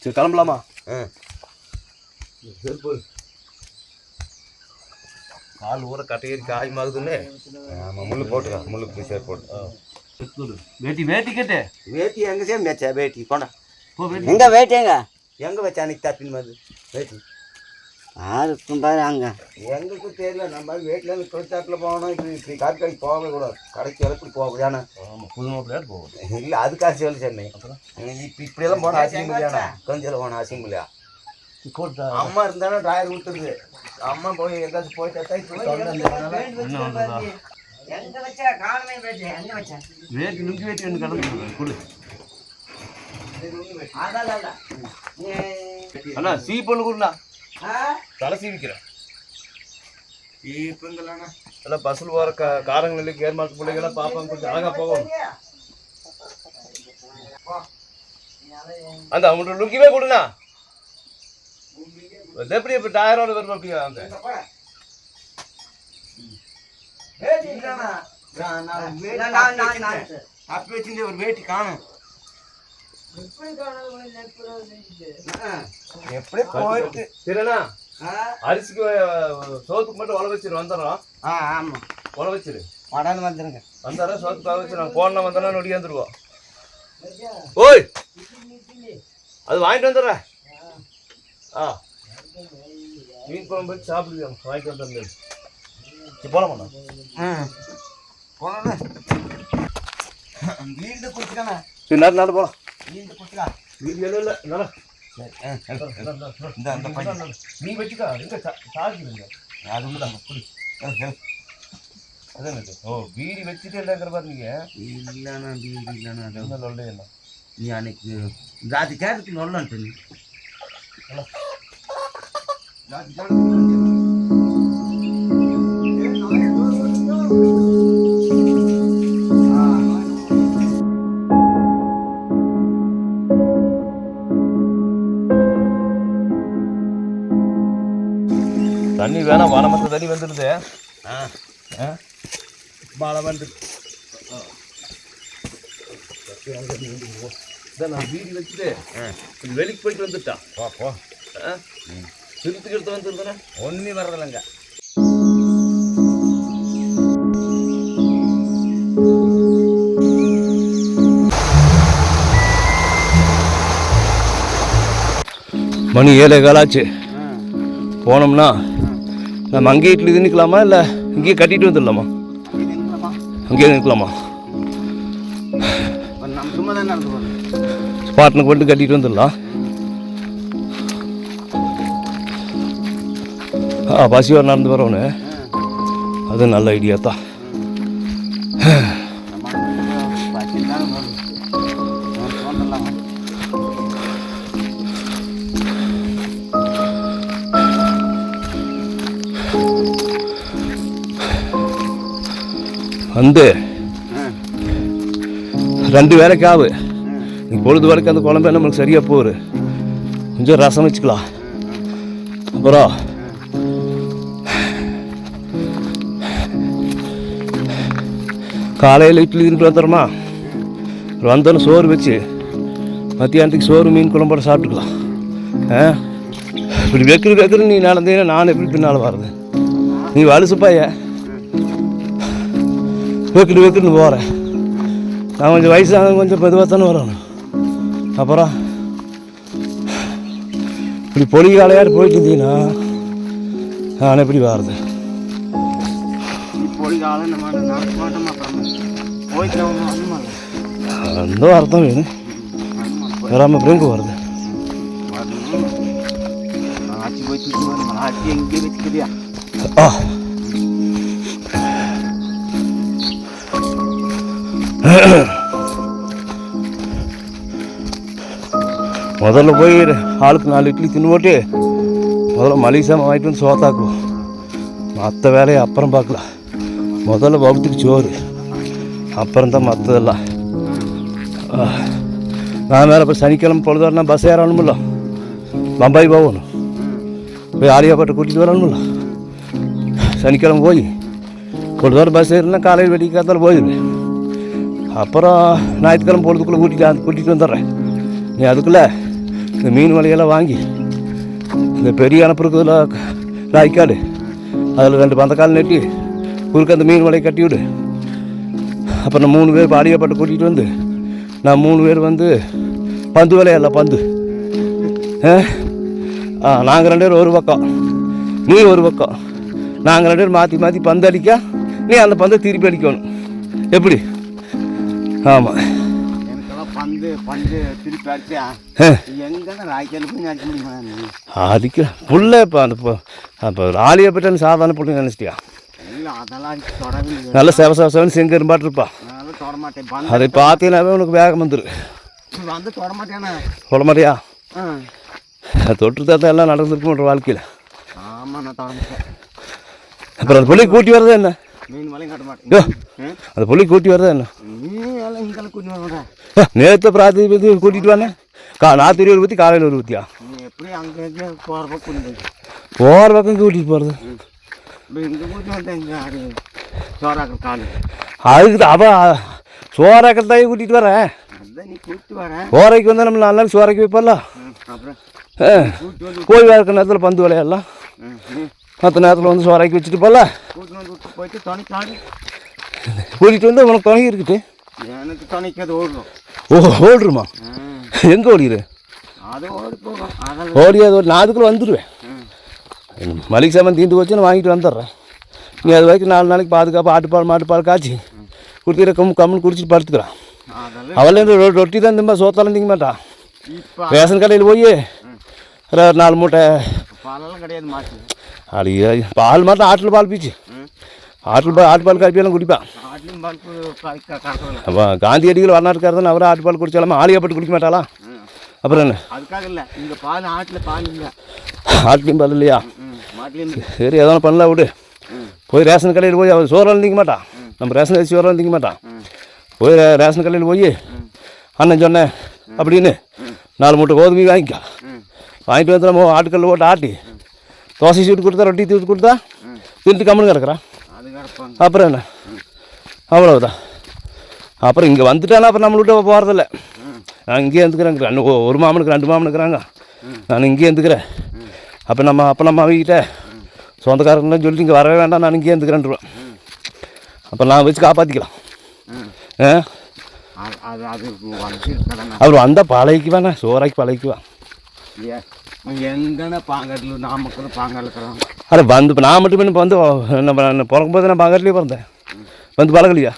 சரி கிளம்பலாமா? சரி போய் கால் ஊற கட்டையேறி காயமாகுதுன்னு. ஆமாம் முள்ளு போட்டுக்கா. முள்ளுக்கு சேர் போட்டு. வேட்டி வேட்டி கேட்டு வேட்டி எங்கே சேம் வச்சா? வேட்டி கொண்டா போ. வேட்டி எங்கே வேட்டிங்க எங்கே வச்சா? அன்னைக்கு தப்பின் மாதிரி வேட்டி யாருக்கும் பாரு அங்கே எங்களுக்கு தெரியல. நம்ம வீட்டில் தொழிற்சாட்டில் போகணும். இப்படி காட்டு கடைக்கு போகவே கூடாது. கடைக்கு எப்படி போக ஏன்னா ஆமாம் புது மாப்பிள்ளையார் போகும். இல்லை அதுக்காக சொல்லி சென்னை. அப்புறம் இப்போ இப்படியெல்லாம் போனால் அசிங்கம் இல்லையாண்ணா? கொஞ்சம் போனால் அசிங்கம் இல்லையா? அம்மா இருந்தாலும் டிராயர் விட்டுருது. அம்மா போய் எங்காச்சும் போயிட்டு வேட்டி நுங்கி வேட்டி ஒன்று கடந்து கொடு. அண்ணா சீ பொண்ணு கொடுண்ணா. தலை சீவிக்கிறேன். சீப்புங்களாண்ணா எல்லாம் பஸ்ஸில் போகிற காரங்களுக்கு கேர்மாட்டு பிள்ளைங்கெல்லாம் பார்ப்பாங்க, கொஞ்சம் அழகாக போகணும். அந்த அவங்களோட லுக்கிவே கொடுண்ணா. எப்படி இப்போ டயரோட வரும் அப்படியா? அங்கே அப்படி வச்சுட்டு ஒரு வேட்டி காணும். எப்படி போயிட்டு சரிண்ணா, அரிசிக்கு சோத்துக்கு மட்டும் உழ வச்சிரு வந்துடுறோம். ஆமா உழ வச்சிரு உடனே வந்துருங்க. வந்தாரா சோத்துக்காக வச்சு நாங்கள் போன வந்தோன்னா நொடியாந்துருவோம். ஓய் அது வாங்கிட்டு வந்துடுறேன். ஆ மீன் குழம்பு வச்சு சாப்பிடுவோம், வாங்கிட்டு வந்துடுறேன். போலாமாண்ணா? போனோம் வீடு கொடுத்துக்காண்ணா. சரி நேரம் நேரம் போகலாம். வீடு கொடுத்துக்கா. வீடு எல்லாம் இல்லை நல்லா இந்த அந்த பையன் நீ வச்சுக்கா. எங்கே சார்ஜ் அது உண்டு தான் புடி. அதான் ஓ வீடு வச்சுட்டு இல்லைங்கிற பாரு. நீங்கள் இல்லைண்ணா வீடு இல்லைண்ணா என்ன சொல்ல என்ன நீ அன்னைக்கு ஜாதி கேரத்துக்கு நொல்லன்ட்டு நீ ஜாதி கேரத்துக்கு தண்ணி வேணாம், வனமத்த தண்ணி வந்துடுது. மழை வந்து நான் வீடு வச்சுட்டு வெளிக்கு போயிட்டு வந்துட்டான். போ திருத்துக்கு எடுத்து வந்துருந்தேன்னா ஒன்றும் வர்றதில்லைங்க. மணி 7:15 ஆச்சு. போனோம்னா நம்ம அங்கேயே இட்லி தின்னுக்கலாமா இல்லை இங்கேயே கட்டிட்டு வந்துடலாமா? அங்கேயே நிற்கலாமா? நம்ம சும்மா தான் நடந்து போகிறோம். ஸ்பாட்னுக்கு மட்டும் கட்டிட்டு வந்துடலாம். பசியோர் நடந்து வரோன்னு அது நல்ல ஐடியா தான். வந்து 2 வேலைக்கு ஆகு. நீ பொழுது வரைக்கும் அந்த குழம்பு நம்மளுக்கு சரியாக போகுது. கொஞ்சம் ரசம் வச்சுக்கலாம். அப்புறம் காலையில் இட்லி தின்ட்டு வந்துடுறோமா, வந்தோன்னு சோறு வச்சு மத்தியானத்துக்கு சோறு மீன் குழம்போட சாப்பிட்டுக்கலாம். இப்படி வைக்கிற நீ நடந்தீங்கன்னா நான் எப்படி பின்னால் வர்றது? நீ வலுசுப்பாய வைக்கிட்டு போகிறேன். நான் கொஞ்சம் வயசான கொஞ்சம் மெதுவாக தானே வரணும். அப்புறம் இப்படி பொலி காலையாடு போயிட்டு இருந்தீங்கன்னா நான் எப்படி வர்றது? அந்த அர்த்தம் வேணும் வராமல் அப்புறம் எங்கே வருது? முதல்ல போய் ஆளுக்கு 4 இட்லி தின்னு போட்டு முதல்ல மளிகை சாமான் வாங்கிட்டு வந்து சோத்தாக்குவோம். மற்ற வேலையை அப்புறம் பார்க்கலாம். முதல்ல வகுத்துக்கு சோறு, அப்புறம்தான் மற்றதெல்லாம். நான் வேறு இப்போ சனிக்கிழமை பொழுதுனா பஸ் ஏறணுமில்ல, பம்பாய் போகணும். போய் ஆலியாப்பட்டை கூட்டிகிட்டு வரணுமில்ல. சனிக்கிழமை போய் பொழுதுவரை பஸ் ஏறினா காலையில் வெடிக்க காத்தால போயிடுவேன். அப்புறம் ஞாயிற்றுக்கிழமை பொழுதுக்குள்ளே கூட்டிகிட்டு வந்துடுறேன். நீ அதுக்குள்ளே இந்த மீன் வலையெல்லாம் வாங்கி இந்த பெரிய அனுப்புறதுல ராய்க்காடு அதில் 2 பந்தக்கால் நெட்டி குறுக்க அந்த மீன் வலையை கட்டி விடு. அப்புறம் 3 பேர் பாடியாப்பட்டு கூட்டிகிட்டு வந்து நான் 3 பேர் வந்து பந்து வலையல்ல பந்து. நாங்கள் 2 பேர் ஒரு பக்கம், நீ ஒரு பக்கம். நாங்கள் 2 பேர் மாற்றி மாற்றி பந்து அடிக்க, நீ அந்த பந்தை திருப்பி அடிக்கணும். எப்படி? ஆமாம், பந்து பந்து திருப்பி அடிச்சா எங்கன்னா ராய்க்கால் போய் அடிக்க முடியுமா? அடிக்க புள்ள இப்போ அந்த அப்போ ஆலியாப்பட்டான்னு சாதாரண பிள்ளைங்க நினச்சிட்டியா? இல்லை அதெல்லாம் அடிச்சு தொடவே நல்லா செவன்னு செங்கரும்பாட்டு இருப்பா. அதெல்லாம் தொட மாட்டேன். அதை பார்த்தீங்கன்னாவே உனக்கு வேகம் வந்துடும். வந்து தொட மாட்டேண்ணா. சொல்ல மாட்டியா? தொற்று தாத்தா எல்லாம் நடந்துருக்கும் வாழ்க்கையில். ஆமாம் நான் தொட மாட்டேன். அப்புறம் அந்த பிள்ளைக்கு கூட்டி வர்றதா என்ன? மீன் மலையும் கட்ட யோ, மாட்டேன். அந்த பிள்ளைக்கு கூட்டி வர்றதா என்ன? மீன் எல்லாம் இங்கெல்லாம் கூட்டி வர மாட்டேன். நேற்று பிராத்தி பற்றி கூட்டிகிட்டு வானே. ராத்திரி ஒரு ஊற்றி காலையில் ஒரு ஊற்றியா? நீ எப்படி அங்கே எங்கே போகிற பக்கம் போகிற பக்கம் கூட்டிகிட்டு போகிறது. இங்கே கூட்டி வந்தேன். இங்கே அது சோறாக்க காலு அதுக்கு தான் அவள் சோறாக்கத்தாயே கூட்டிகிட்டு வரேன். அதுதான் நீ கூட்டி வரேன். சோறைக்கு வந்தால் நம்ம 4 நாள் சோறைக்கு வைப்பல. அப்புறம் கூட்டி வந்து கோயில் இருக்கிற நேரத்தில் பந்து விளையாடலாம். மற்ற நேரத்தில் வந்து சோறாக்கி வச்சுட்டு போகல. கூட்டி வந்து விட்டு போயிட்டு துணைக்காடு கூட்டிகிட்டு வந்து உனக்கு துணை இருக்குது. எனக்கு துணைக்கு அது ஓடுறோம். ஓ, ஓடுருமா? எங்கே ஓடிடு? அது ஓடி போகும். அதெல்லாம் ஓடியாது. நான் அதுக்குள்ளே வந்துடுவேன். மளிகை சாமான் தீண்டு வச்சு நான் வாங்கிட்டு வந்துடுறேன். நீ அது வரைக்கும் 4 நாளைக்கு பாதுகாப்பு ஆட்டுப்பால் மாட்டுப்பால் காய்ச்சி குடிக்கிற கம்முன்னு குடிச்சிட்டு படுத்துக்கிறான். அதெல்லாம் அவளே ரொட்டி தான் திம்பா, சோத்தாலும் திங்க மாட்டான். இப்போ ரேஷன் கடையில் போய் 4 மூட்டை பாலெல்லாம் கிடையாது மாட்டு. அடி பால் மாட்டம் ஆட்டில் பால் பீச்சு. ஆட்டுப்பால் காய்ப்பியெல்லாம் குடிப்பான். ஆட்லையும் பால் கறக்கல. அப்போ காந்தியடிகள் வரநாட்டுக்காரர் தான் அவரே ஆட்டுப்பால் குடிச்சாலாமா? ஆலியாப்பட்டு குடிக்க மாட்டாளா? அப்புறம் என்ன? அதுக்காக இல்லை, இங்கே பால் ஆட்டில் பால் இல்லை. ஆட்டுலையும் பால் இல்லையா? மாட்டிலையும் இல்லை. சரி, எதனா பண்ணலாம் விடு. போய் ரேஷன் கடையில் போய் அவர் சோறாலும் திங்க மாட்டான். நம்ம ரேஷன் அரிசி சோறாலும் திங்க மாட்டான். போய் ரேஷன் கடையில் போய் அண்ணன் சொன்னேன் அப்படின்னு 4 மூட்டை கோதுமை வாங்கிக்கோ. வாங்கிட்டு வந்து நம்ம ஆட்டுக்கல்ல போட்டு ஆட்டி தோசை சூட்டு கொடுத்தா, ரொட்டி தூத்து கொடுத்தா தின்ட்டு கம்முன்னு கிடக்குறான். அது கிடப்பாங்க. அப்புறம் என்ன? அவ்வளவுதான். அப்புறம் இங்கே வந்துட்டானா அப்புறம் நம்மள விட்டு போகிறதில்ல. நான் இங்கேயே இருந்துக்கிறேன். ஒரு மாமனுக்கு 2 மாமன் இருக்கிறாங்க. நான் இங்கேயே இருந்துக்கிறேன். அப்போ நம்ம அவங்கிட்ட சொந்தக்காரங்களாம் சொல்லிட்டு இங்கே வரவே வேண்டாம், நான் இங்கேயே இருந்துக்கிறேன்ருவேன். அப்போ நான் வச்சு காப்பாற்றிக்கலாம். அது அது வளர்ச்சி அவர் வந்தால் பழகிக்குவாண்ணா, சோறாக்கி பழகிக்குவான். எங்கன்னா பாங்காட்டில் நாமக்கல் பாங்காட்டில் இருக்கிறாங்க. அட வந்து இப்போ நான் மட்டுமே இப்போ வந்து நம்ம பிறக்கும்போது நான் பாங்காட்டிலே பிறந்தேன். வந்து பழகலையா?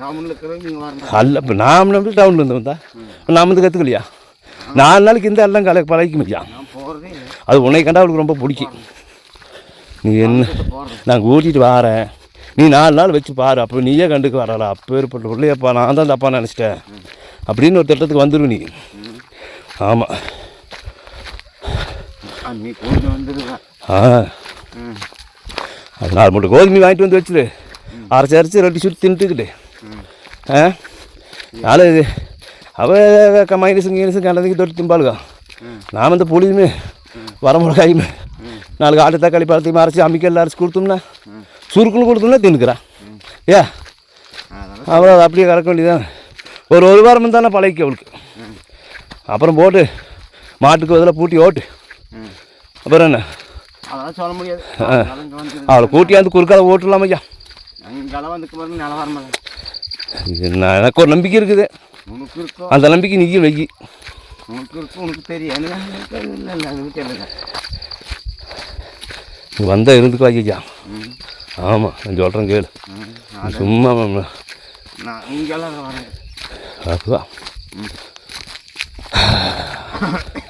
டவுனில் இருக்கிறவங்க நீங்கள் வரணும். அல்ல, இப்போ நான் நம்பி டவுனில் வந்தா நான் வந்து கற்றுக்கலையா? 4 நாளைக்கு இந்த எல்லாம் பழகிக்க முடியா? நான் போகிறதே இல்லை. அது உன்னை கண்டா அவளுக்கு ரொம்ப பிடிக்கும். நீ என்ன, போகிறேன். நான் கூட்டிகிட்டு வரேன், நீ 4 நாள் வச்சு பாரு. அப்போ நீயே கண்டுக்கு வரல. அப்போ ஏற்பட்ட பிள்ளையப்பா நான் தான் தப்பா நினச்சிட்டேன் அப்படின்னு ஒரு திட்டத்துக்கு வந்துடுவ நீ. ஆமாம், நீ கொஞ்சம் வந்துடுவா. அது 4 மூட்டை கோதுமை வாங்கிட்டு வந்து வச்சுரு. அரைச்சி ரொட்டி சுற்றி தின்ட்டுக்கிட்டு நாலு அவள் மைனஸும் கீனஸும் கண்டதுக்கு தொட்டு திம்பாளுக்கா. நான் வந்து புளியுமே வரமிளகாயுமே 4 ஆட்டு தக்காளி பழத்தையும் அரைச்சி அம்மிக்கல்ல அரைச்சி கொடுத்தோம்னா சுருக்குன்னு கொடுத்தோம்னா தின்னுக்கிறான். அவ்வளோ அப்படியே கறக்க வேண்டியதான். ஒரு வாரம் தானே பழகிக்க அவளுக்கு. அப்புறம் போட்டு மாட்டுக்கு பதிலாக பூட்டி ஓட்டு. அப்புறம் என்ன, அதெல்லாம் சொல்ல முடியாது. அவளை கூட்டியாந்து குறுக்கால ஓட்டுலாம் ஐயா. இங்கெல்லாம் வந்து நிலவரமா எனக்கு ஒரு நம்பிக்கை இருக்குது. உனக்கு இருக்கும், அந்த நம்பிக்கை நீயும் வெகி. உனக்கு இருக்கும், உனக்கு தெரியும். இல்லை இல்லை அது தெரியல. நீ வந்தால் இருந்துக்குவா ஐயா. ஆமாம், நான் சொல்கிறேன் கேளு. சும்மா நான் இங்கெல்லாம் வரேன். அதுவா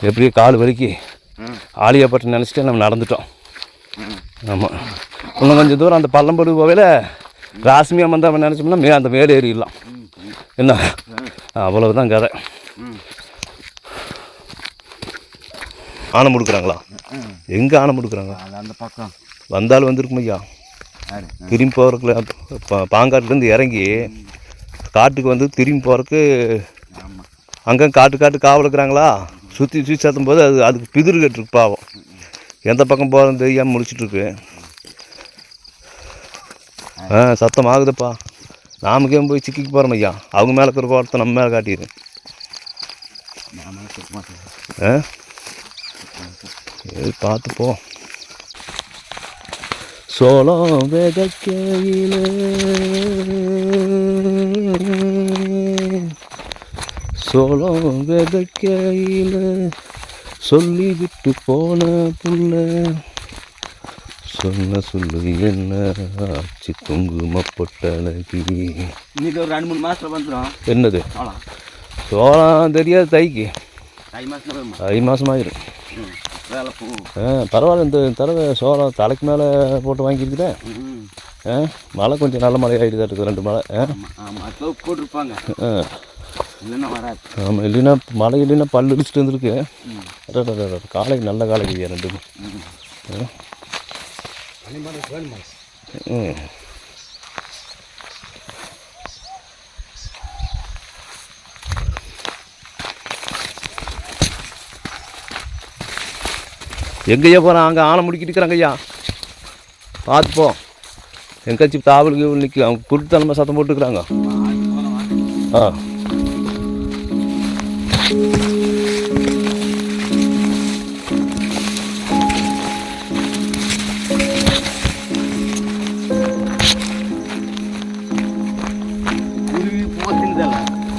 எப்படியோ கால் வலிக்கு ஆலியாப்பட்டு நினச்சிட்டு நம்ம நடந்துட்டோம். ஆமாம், இன்னும் கொஞ்சம் தூரம் அந்த பள்ளம்படு போவையில் ராஸ்மி அம்மன் தான் நினச்சோம்னா அந்த மேலே ஏறிடலாம். என்ன, அவ்வளவுதான் கதை. ஆனை முடுக்குறாங்களா? எங்கே ஆனை முடுக்குறாங்க? அந்த பக்கம் வந்தாலும் வந்திருக்கும் ஐயா. திரும்பி போகிறதுக்கு பாங்காட்டுலேருந்து இறங்கி காட்டுக்கு வந்து திரும்பி போகிறதுக்கு அங்கே காட்டு காவல் இருக்கிறாங்களா, சுற்றி சாத்தும் போது அதுக்கு பிதிரு கட்டுருக்கு பாவம். எந்த பக்கம் போகிறது தெரியாமல் முடிச்சிட்ருக்கு. சத்தம் ஆகுதுப்பா. நாமக்கே போய் சிக்கிக்கு போகிறோம் ஐயா. அவங்க மேலே இருக்கிற கோரத்தை நம்ம மேலே காட்டிடு. பார்த்து போ. சோளம் விதைக்கையில சோளம் விதைக்கையில சொல்லிவிட்டு போன புள்ள சொன்ன சொல்லு என்ன ஆச்சு குங்கும பொட்டழகி. இன்னைக்கு ஒரு 2-3 மாதத்தில் வந்துடும். என்னது சோளம் தெரியாது? தைக்கு தை மாதம் தை மாதம் ஆயிரும். வேலை பூ பரவாயில்ல. இந்த தடவை சோளம் தலைக்கு மேலே போட்டு வாங்கியிருக்கிறேன். மழை கொஞ்சம் நல்ல மழை ஆகிடுதா இருக்குது. 2 மழை. ஆமாம், போட்டிருப்பாங்க. இல்லைன்னா வராது. ஆமாம், இல்லைன்னா மழை இல்லைன்னா பல்லு இடிச்சிட்டு வந்துருக்கு. காலைக்கு நல்ல காலைக்கு 2மே. எங்கேயா போகிறான்? அங்கே ஆளை முடிக்கிட்டுக்கிறாங்க ஐயா, பார்த்துப்போம். எங்காச்சும் தாவலுக்கு நிற்க அவங்க குருத்தனமாக சத்தம் போட்டுக்கிறாங்க. ஆ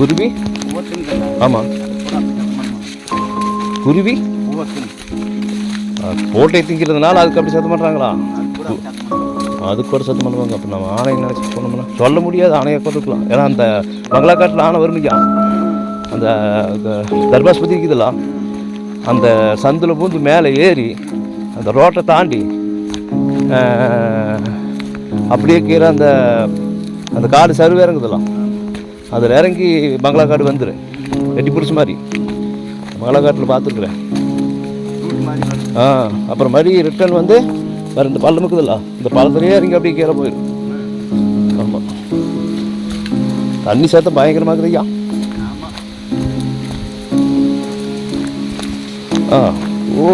குருவி, ஆமாம் குருவி போட்டை திங்கிறதுனால அதுக்கு அப்படி சத்தம் பண்ணுறாங்களா? அதுக்கு கூட சத்தம் பண்ணுவாங்க. அப்போ நம்ம ஆணையை நினச்சி போனோம்னா சொல்ல முடியாது, ஆணையை கொடுக்கலாம். ஏன்னா அந்த பங்களாக்காட்டில் ஆணை வருமையா, அந்த தர்பாஸ்பதி இருக்குதுல்ல, அந்த சந்தில் பூந்து மேலே ஏறி அந்த ரோட்டை தாண்டி அப்படியே கீழே அந்த அந்த காடு சருவே இறங்குதுலாம், அதில் இறங்கி பங்களாக்காடு வந்துடு வெட்டி பிடிச்ச மாதிரி பங்களாக்காட்டில் பார்த்துருக்குறேன். அப்புறம் மறுபடி ரிட்டர்ன் வந்து வேறு இந்த பள்ளம் இருக்குதுல்ல, இந்த பள்ளத்துலேயே இறங்கி அப்படியே கீழே போயிடும். ஆமாம், தண்ணி சேர்த்த பயங்கரமாக இருக்குது ஐயா. ஓ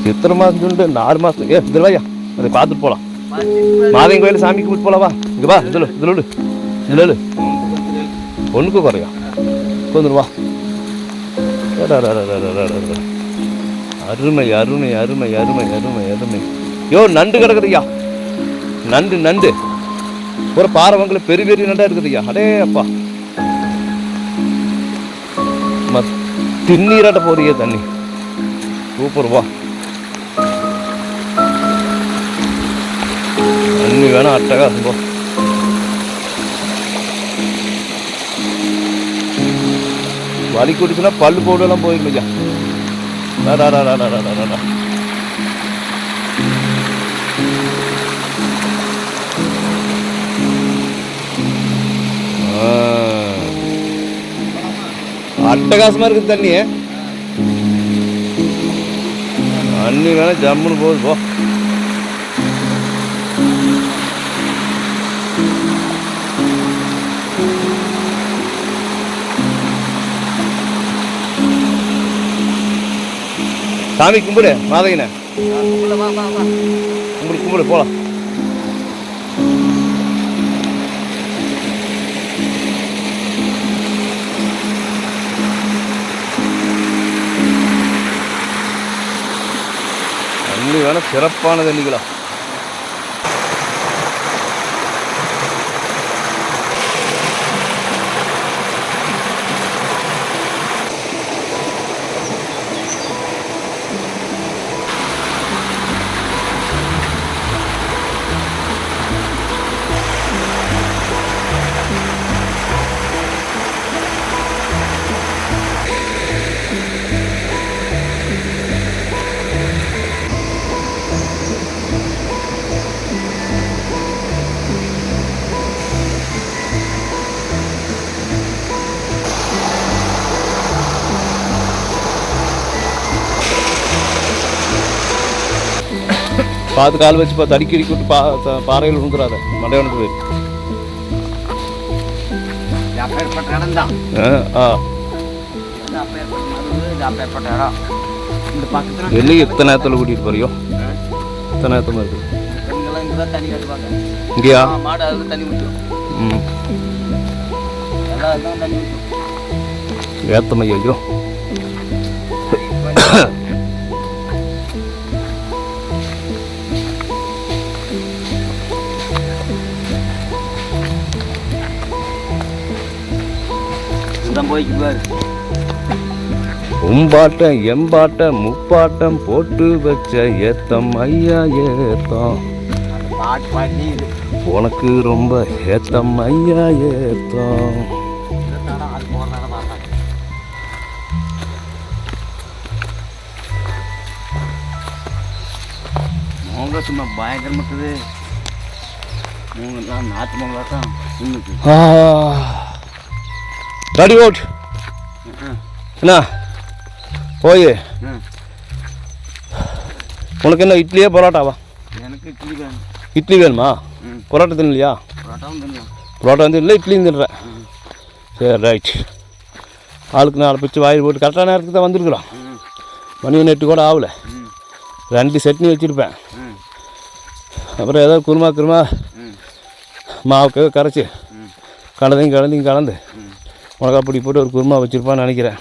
சித்திரை மாதம் சொல்லிட்டு 4 மாதம் இதில் வாயா, அதை பார்த்துட்டு போகலாம். மாதையன் கோயிலில் சாமி கும்பிட்டு போகலாவா? இங்கே வா, இதில் ஒன்றுக்கு குறையா வந்துடுவா. அருமை அருமை அருமை அருமை அருமை அருமை. யோ நண்டு கிடக்குதுய்யா, நண்டு ஒரு பாறைவங்கள பெரிய பெரிய நண்டா இருக்குதுய்யா. அடே அப்பா, திண்ணீராட்ட போறியே தண்ணி, சூப்பர். வா தண்ணி வேணா அட்டகாசம் போ. வலி குடிச்சுன்னா பல்லு போடலாம் போயிடும் ஐயா. அட்டகாசமா இருக்குது தண்ணி. தண்ணி வேணா ஜம்முன்னு போகுது போ. சாமி கும்பிடு மாதையனை, கும்பிடு போலாம். தண்ணி வேணா சிறப்பான தண்ணிகளா. பார்த்து கால் வச்சு தடிக்கடி விட்டு பாறையில் விழுந்துடாத, மண்டையனுக்கு போயிரு. வெளியே எத்தனை நேரத்தில் கூட்டிகிட்டு போறியோ, எத்தனை நேரத்தமாக இருக்குது இங்கேயா? ஏத்தமையோ உம்பாட்டம் எம்பாட்டம் முப்பாட்டம் போட்டு வச்ச ஏத்தம் ஐயா ஏத்தம், உனக்கு ரொம்ப ஏத்தம் ஐயா ஏத்தம். மோங்க சும்மா பயங்கரமா இருக்குது. மூங்கெல்லாம் நாட்டு மோங்கலாம் ரெடி ஓட் என்ன போய் உனக்கு என்ன இட்லியே பரோட்டாவா? எனக்கு இட்லி வேணும். இட்லி வேணுமா? பரோட்டா தின்னலையா? பரோட்டாவும் தின்னலாம். பரோட்டா வந்து இல்லை, இட்லியும் தின்னுறேன். சரி ரைட். ஆளுக்கு 4 பிச்சு வாயில் போட்டு கரெக்டான நேரத்துக்கு தான் வந்துருக்குறோம். மணி 8 கூட ஆகலை. 2 சட்னி வச்சுருப்பேன். அப்புறம் ஏதாவது குருமா மாவுக்கு கரைச்சி கலந்து மிளகா பொடி போட்டு ஒரு குருமா வச்சுருப்பான்னு நினைக்கிறேன்.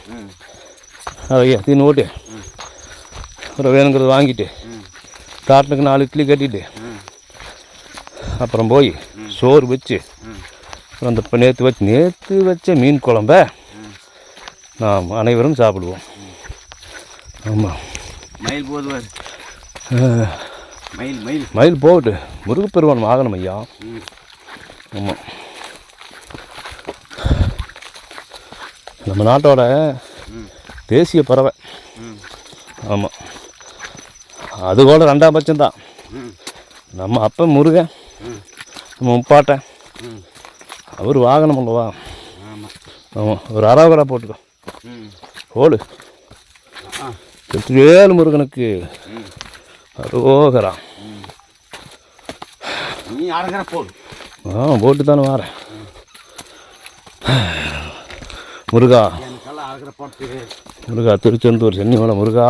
அதை தின்னு ஓட்டு அப்புறம் வேணுங்கிறது வாங்கிட்டு காட்டுனுக்கு 4 இட்லி கட்டிட்டு அப்புறம் போய் சோறு வச்சு அப்புறம் அந்த நேற்று வச்ச மீன் குழம்ப நாம் அனைவரும் சாப்பிடுவோம். ஆமாம், மயில் போதுவார். மயில் போகட்டு, முருகப்பெருமான் ஆகணும் ஐயா. ஆமாம், நம்ம நாட்டோட தேசிய பறவை. ஆமாம், அது கூட 2ஆம் பட்சம்தான். நம்ம அப்போ முருகன், நம்ம முப்பாட்டன், அவர் வாகனம் அல்லவா. ஆமாம், ஒரு அராவரா போட்டுக்கோ. போடு. வெற்றிவேல் முருகனுக்கு அரோகரா. நீ அரைக்கிற போடு. போட்டு தானே வாரேன். முருகா முருகா, திருச்செந்தூர் சென்னிமலை முருகா,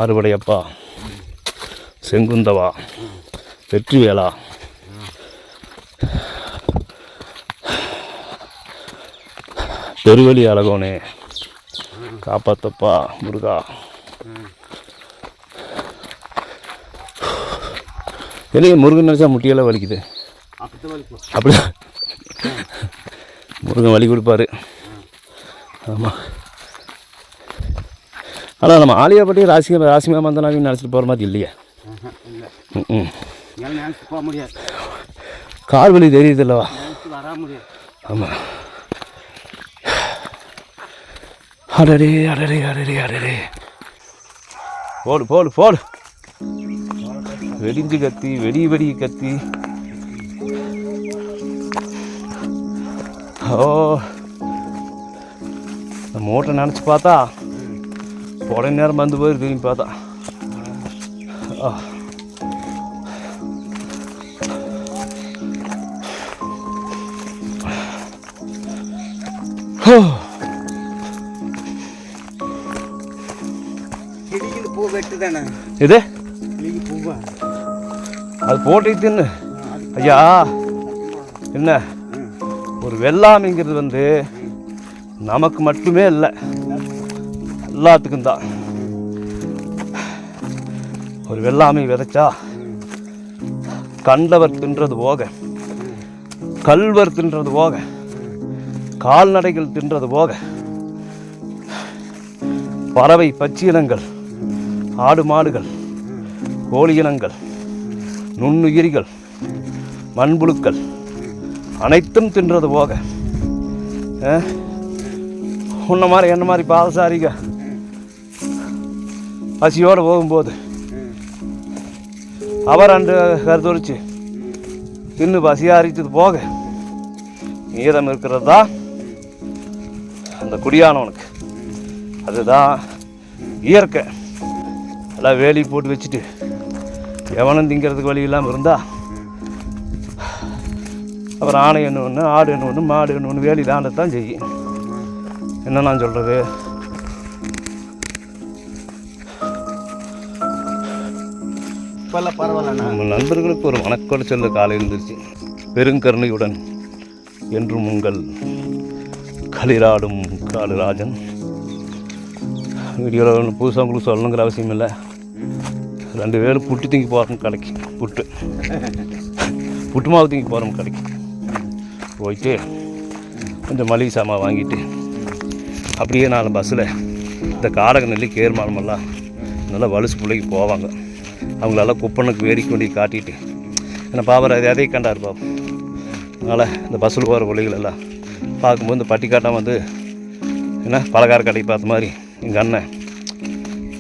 ஆறுபடையப்பா, செங்குந்தவா, வெற்றிவேலா, பெருவெளி அழகோனே, காப்பாத்தப்பா முருகா. இல்லையே, முருகன் நினச்சா முட்டியெல்லாம் வலிக்குது. அப்படி முருகன் வலி கொடுப்பாரு. ஆமாம், ஆனால் நம்ம ஆலியாப்பட்டி ராசிமா மந்தனாவையும் நினச்சிட்டு போகிற மாதிரி இல்லையே. போக முடியாது, கால் வலி தெரியுது இல்லவா. வர முடியாது. ஆமாம், அடரே அடரே அடரே அடரே. போடு போடு போடு. வெடிஞ்சு கத்தி வெடி கத்தி. ஓ, நம்ம மூட்டை நினச்சி பார்த்தா உடனே நேரம் வந்து போய் திரும்பி பார்த்தா பூ வெட்டு தானே இது. பூவா அது போட்டு தின்னு ஐயா. என்ன, ஒரு வெள்ளாமைங்கிறது வந்து நமக்கு மட்டுமே இல்லை, எல்லாத்துக்கும் தான். ஒரு வெள்ளாமை விதைச்சா கண்டவர் தின்றது போக, கல்வர் தின்றது போக, கால்நடைகள் தின்றது போக, பறவை பட்சியினங்கள், ஆடு மாடுகள், கோழி இனங்கள், நுண்ணுயிரிகள், மண்புழுக்கள் அனைத்தும் தின்றது போக, உன்ன மாதிரி என்ன மாதிரி பாதசாரிக பசியோடு போகும்போது அவர் அன்று கருத்துரிச்சு தின்னு பசியாரிச்சது போக மீதம் இருக்கிறது தான் அந்த குடியானவனுக்கு. அதுதான் இயற்கை. எல்லாம் வேலி போட்டு வச்சுட்டு எவனும் திங்கிறதுக்கு வழி இல்லாமல் இருந்தால் அப்புறம் ஆணை என்ன ஒன்று, ஆடு என்ன ஒன்று, மாடு என்ன ஒன்று வேலி தாண்டத்தான் செய்யும். என்ன நான் சொல்கிறது, நம்ம நண்பர்களுக்கு ஒரு வணக்கோடு சொல்ல காலை இருந்துருச்சு. பெருங்கருணையுடன் என்றும் உங்கள் களிராடும் காலுராஜன். வீடியோவில் ஒன்று புதுசாக உங்களுக்கு சொல்லணுங்கிற அவசியம் இல்லை. 2 வேளை புட்டு திங்கி போகிறோம் கடைக்கு. புட்டு மாவு திங்கி போகிறோம் கடைக்கு போயிட்டு கொஞ்சம் மளிகை சாமான் வாங்கிட்டு அப்படியே 4 பஸ்ஸில் இந்த காரக நெல்லி கேர்மானமெல்லாம் நல்லா வலுசு பிள்ளைக்கு போவாங்க. அவங்களெல்லாம் குப்பனுக்கு வேடிக்கை கொண்டு காட்டிட்டு ஏன்னா பாபர் அதே கண்டார் பாபு. அதனால் இந்த பஸ்ஸில் போகிற பிள்ளைகள் எல்லாம் பார்க்கும்போது இந்த பட்டிக்காட்டம் வந்து என்ன பலகார கடை பார்த்த மாதிரி எங்கள் அண்ணன்.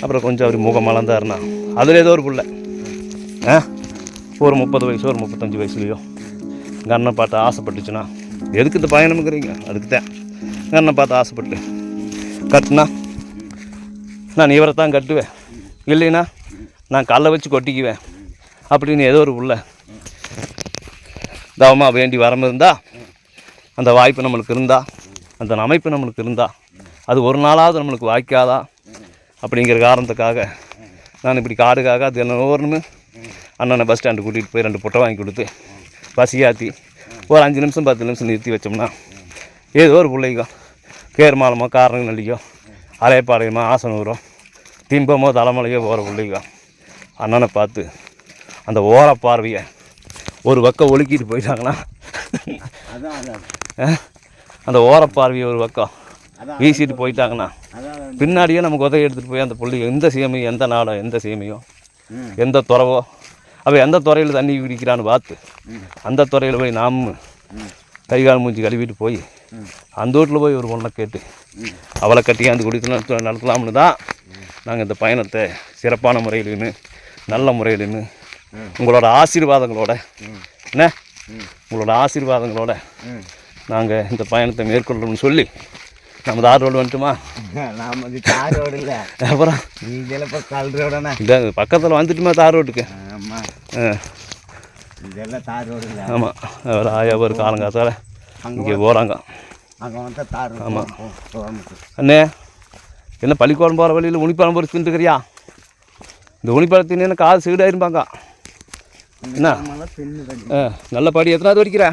அப்புறம் கொஞ்சம் அவர் முகம் மலர்ந்தாருன்னா அதில் ஏதோ ஒரு பிள்ளை ஒரு 30 வயசோ ஒரு 35 வயசுலையோ எங்கள் அண்ணன் பார்த்து ஆசைப்பட்டுச்சுன்னா, எதுக்கு இந்த பயணம்ங்கிறீங்க, அதுக்கு தான் எங்கள் அண்ணன் பார்த்து ஆசைப்பட்டு கட்டுனா நான் இவரை தான் கட்டுவேன், இல்லைன்னா நான் கல்லை வச்சு கொட்டிக்குவேன் அப்படின்னு ஏதோ ஒரு உள்ள தவமாக வேண்டி வரம் இருந்தால், அந்த வாய்ப்பு நம்மளுக்கு இருந்தால், அந்த அமைப்பு நம்மளுக்கு இருந்தால், அது ஒரு நாளாவது நம்மளுக்கு வாய்க்காதா அப்படிங்கிற காரணத்துக்காக நான் இப்படி காடுக்காக அது என்ன ஒவ்வொருமே அண்ணனை பஸ் ஸ்டாண்டு கூட்டிகிட்டு போய் 2 புட்டை வாங்கி கொடுத்து பசியாற்றி ஒரு 5 நிமிஷம் 10 நிமிஷம் நிறுத்தி வச்சோம்னா ஏதோ ஒரு பிள்ளைக்கோ கேர்மாலமோ காரணங்கள்லையோ அலையப்பாளையமோ ஆசனூரோ திம்பமோ தலைமலையோ போகிற பிள்ளைக்கோ அண்ணனை பார்த்து அந்த ஓர பார்வையை ஒரு பக்கம் ஒழுக்கிட்டு போயிட்டாங்கன்னா, அந்த ஓரப்பார்வையை ஒரு பக்கம் வீசிட்டு போயிட்டாங்கன்னா, பின்னாடியே நமக்கு உதவி எடுத்துகிட்டு போய் அந்த பிள்ளைங்க எந்த சீமையும் எந்த நாடோ எந்த சீமையும் எந்த துறவோ அவள் எந்த துறையில் தண்ணி குடிக்கிறான்னு பார்த்து அந்த துறையில் போய் நாம் கைகால் மூஞ்சி கழுவிட்டு போய் அந்த வீட்டில் போய் ஒரு பொண்ணை கேட்டு அவளை கட்டியாந்து குடித்து நடத்தலாம்னு தான் நாங்கள் இந்த பயணத்தை சிறப்பான முறையிலுன்னு நல்ல முறையிலுன்னு உங்களோட ஆசீர்வாதங்களோட என்ன உங்களோட ஆசீர்வாதங்களோட நாங்கள் இந்த பயணத்தை மேற்கொள்ளணும்னு சொல்லி நம்ம தார் ரோடு வந்துட்டுமா? நாம் தார் ரோடு இல்லை, அப்புறம் இதெல்லாம் இப்போ கல் ரோடுண்ணா. இந்த பக்கத்தில் வந்துட்டுமா தார் ரோட்டுக்கு? ஆமாம், இதெல்லாம் தார் ரோடு இல்லை. ஆமாம், ஒரு ஆயா ஒரு காலங்காத்தால் இங்கே போகிறாங்க. அங்கே வந்து தார். ஆமாம் அண்ணே, என்ன பள்ளிக்கூடம் போகிற வழியில் உனிப்பழம் பொறிச்சு தின்ட்டுக்கிறியா? இந்த உனிப்பழத்தின்னு என்ன காது சீடாயிருப்பாங்க. என்ன நல்ல படி. எத்தனாவது படிக்கிற?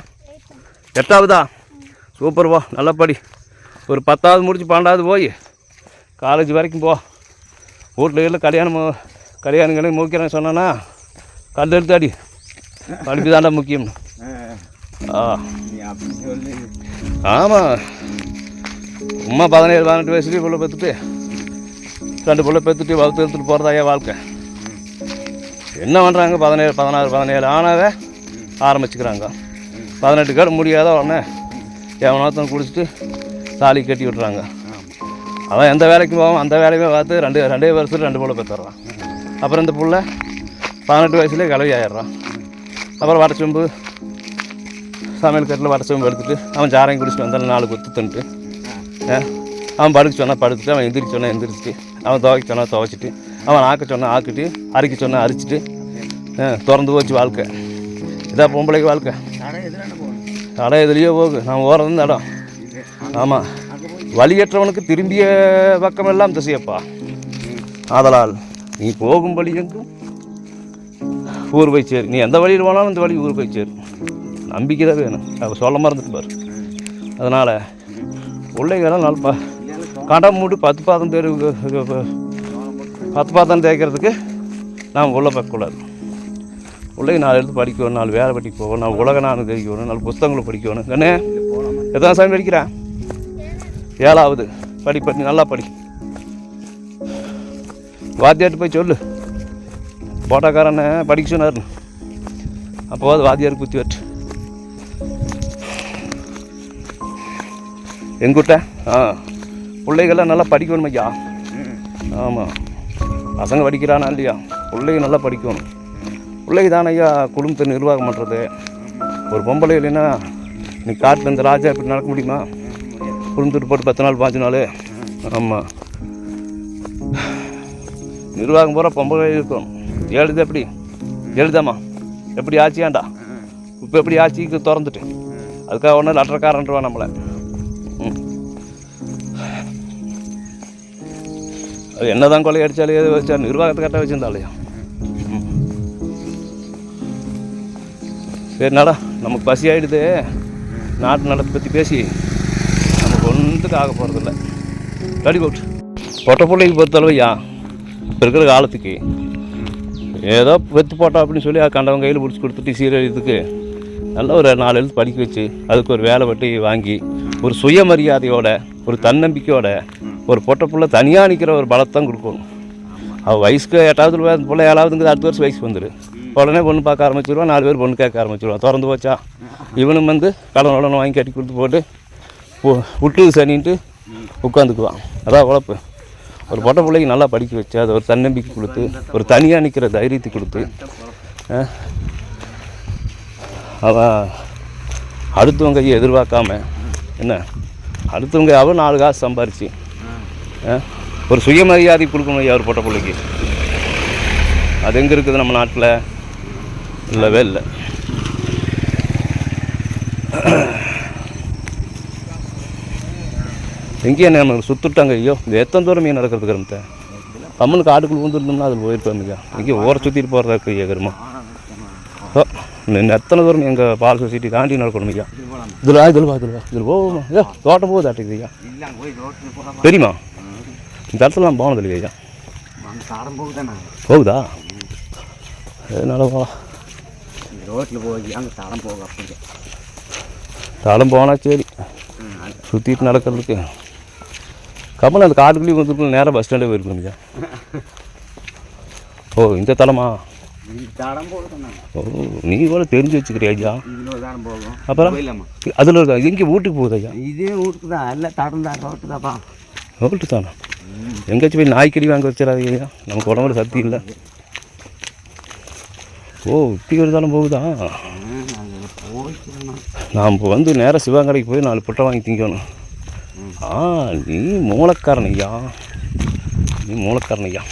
8ஆவதா? சூப்பர் போ, நல்ல படி. ஒரு 10ஆவது முடிச்சு 12ஆவது போய் காலேஜ் வரைக்கும் போ. வீட்டில் கல்யாணங்களை மூக்கிறேன்னு சொன்னான்னா கல் எடுத்து அடி. படிப்பு தாண்டா முக்கியம். ஆமாம், அம்மா 17-18 வயசுலேயே பிள்ளை பெற்றுட்டு 2 பிள்ளை பெற்றுட்டு வளர்த்து எடுத்துகிட்டு போகிறதாயா வாழ்க்கை. என்ன பண்ணுறாங்க? 17 ஆனாவே ஆரம்பிச்சுக்கிறாங்க. 18 கேடு முடியாத உடனே எவனாத்தான் குடிச்சிட்டு தாலி கட்டி விட்றாங்க. அவன் எந்த வேலைக்கு போவான், அந்த வேலையுமே பார்த்து 2 வருஷத்தில் 2 பிள்ளை பெற்றுறான். அப்புறம் இந்த பிள்ளை 18 வயசுலேயே கிளவி ஆயிடுறான். அப்புறம் வடச்சொம்பு சமையல் கட்டில் வடச்சொம்பு எடுத்துகிட்டு அவன் சாரையும் குடிச்சிட்டு வந்தாலும் 4 குத்து தின்ட்டு அவன் படுக்க சொன்னால் படுத்துட்டு, அவன் எந்திரிக்க சொன்னால் எந்திரிச்சிட்டு, அவன் துவைக்க சொன்னால் துவைச்சிட்டு, அவன் ஆக்க சொன்னால் ஆக்கிட்டு, அரிக்க சொன்னால் அரிச்சிட்டு திறந்து போச்சு வாழ்க்கை. இதான் பொம்பளைக்கு வாழ்க்கை. கடை எதுலேயோ போகு, நான் ஓடுறது இந்த இடம். ஆமாம், வழியற்றவனுக்கு திரும்பிய பக்கமெல்லாம் திசையப்பா. ஆதலால் நீ போகும் வழி எங்கும் ஊர் போய் சேரு. நீ எந்த வழியில் போனாலும் இந்த வழி ஊர் போய் சேரு. நம்பிக்கை தான் வேணும். அவள் சொல்ல மறந்துட்டு பாரு. அதனால் பிள்ளைங்கெல்லாம் நல்லா கடை மூடி 10 பாதம் தேய்க்கிறதுக்கு நாம் உள்ள பார்க்கக்கூடாது. பிள்ளைங்க 4 எடுத்து படிக்கணும், 4 வேலை படிக்க போகணும், 4 உலக நானும் தெரிவிக்கணும், 4 புத்தகங்களை படிக்கணும். என்ன எத்தனை சாமி படிக்கிறேன்? 7ஆவது. படி நல்லா படி. வாத்தியார்ட்டு போய் சொல்லு, போட்டாக்காரனை படிக்க சொன்னார்னு. அப்போது வாத்தியார் குத்தி வச்சு எங்கிட்ட பிள்ளைகள்லாம் நல்லா படிக்கணும் ஐயா. ஆமாம், பசங்க படிக்கிறானா இல்லையா, பிள்ளைங்க நல்லா படிக்கணும். பிள்ளைங்க தானே ஐயா குடும்பத்தை நிர்வாகம் பண்ணுறது. ஒரு பொம்பளை இல்லைன்னா நீ காட்டில் இந்த ராஜா இப்படி நடக்க முடியுமா? குடும்பத்துட்டு போட்டு 10 நாள் 5 நாள். ஆமாம், நிர்வாகம் போகிற பொம்பளை இருக்கணும். எழுது எப்படி எழுதாமா? எப்படி ஆச்சியாண்டா? இப்போ எப்படி ஆட்சிக்கு திறந்துட்டு அதுக்காக ஒன்றும் லட்டரக்காரன்ட்டுருவா நம்மளை. அது என்ன தான் கொலை அடித்தாலும் எது வச்சா நிர்வாகத்தை கரெக்டாக வச்சுருந்தாலையா. சரினாடா, நமக்கு பசி ஆகிடுது. நாட்டு நடத்தை பற்றி பேசி நமக்கு ஒன்றுத்துக்கு ஆக போகிறதில்ல. கடி போட்டு பொட்டை பிள்ளைக்கு பொறுத்தளவையா இப்போ இருக்கிற காலத்துக்கு ஏதோ வெத்து போட்டோம் அப்படின்னு சொல்லி கண்டவன் கையில் பிடிச்சி கொடுத்துட்டு சீரழிறதுக்கு நல்லா ஒரு 4 எழுத்து படிக்க வச்சு அதுக்கு ஒரு வேலை வெட்டி வாங்கி ஒரு சுயமரியாதையோட ஒரு தன்னம்பிக்கையோட ஒரு பொட்டை பிள்ளை தனியாக நிற்கிற ஒரு பலத்தான் கொடுக்கணும். அவள் வயசுக்கு 8ஆவது பிள்ளை 7ஆவதுங்கிறது அடுத்த வருஷம் வயசுக்கு வந்துடு. உடனே பொண்ணு பார்க்க ஆரம்பிச்சிடுவான். 4 பேர் பொண்ணு கேட்க ஆரம்பிச்சிடுவான். திறந்து போச்சா இவனும் வந்து கடன் வாங்கி கட்டி கொடுத்து போட்டு விட்டு சனின்ட்டு உட்காந்துக்குவான். அதான் உழப்பு. ஒரு பொட்டை பிள்ளைக்கு நல்லா படிக்க வச்சு அதை ஒரு தன்னம்பிக்கை கொடுத்து ஒரு தனியாக நிற்கிற தைரியத்தை கொடுத்து அவன் அடுத்தவங்க கையை எதிர்பார்க்காம என்ன அடுத்தவங்க அவன் 4 காசு சம்பாரிச்சு ஒரு சுயமரியாதை கொடுக்கணும் ஐயா ஒரு பொட்டை பிள்ளைக்கு. அது எங்கே இருக்குது நம்ம நாட்டில்? இல்லவே இல்லை. எங்கேயும் நம்ம சுற்றுட்டாங்க. ஐயோ இது எத்தனை தூரம் மீன் நடக்கிறதுக்கு இருந்த கம்மனுக்கு காட்டுக்குள்ள வந்துருந்தோம்னா அதில் போயிருப்போம். ஐயா எங்கேயும் ஓர சுற்றிட்டு போகிறதா இருக்குது ஐயா கருமா. ஓ இன்னும் எத்தனை தூரம் எங்கள் பால் சொசைட்டி தாண்டி நடக்கணும் ஐயா. இதில் போவோமா? ஐயா தோட்டம் போகுது ஆட்டுக்குது ஐயா. தெரியுமா? இந்த இடத்துலாம் போனது இல்லையா ஐயா? போகுதா? அதனால ரோட்டில் போய் அங்கே தடம் போக அப்படி தடம் போனால் சரி சுற்றிட்டு நடக்கிறதுக்கு. கமல் அந்த காட்டுக்குள்ளேயும் வந்துருக்கணும். நேராக பஸ் ஸ்டாண்டே போயிருக்கணும் ஐயா. ஓ இந்த தலமா? தடம் போகுது. ஓ நீ கூட தெரிஞ்சு வச்சுக்கிறியா ஐயா? தடம் போகும். அப்புறம் அதில் இருக்கா எங்கே வீட்டுக்கு போகுது ஐயா? இதே வீட்டுக்கு தான் எல்லாம் தடம் தான் ரோட்டு தான்ப்பா. ரோட்டு தானே? எங்கேயாச்சும் போய் நாய்க்கறி வாங்க வச்சிடாதீங்க ஐயா. நமக்கு உடம்புல சக்தி இல்லை. ஓ இப்படி ஒரு தானே போகுதா? நாம் இப்போ வந்து நேராக சிவகங்கைக்கு போய் 4 புட்டை வாங்கி திங்கணும். நீ மூலக்காரன் ஐயா. நீ மூலக்காரன் ஐயா.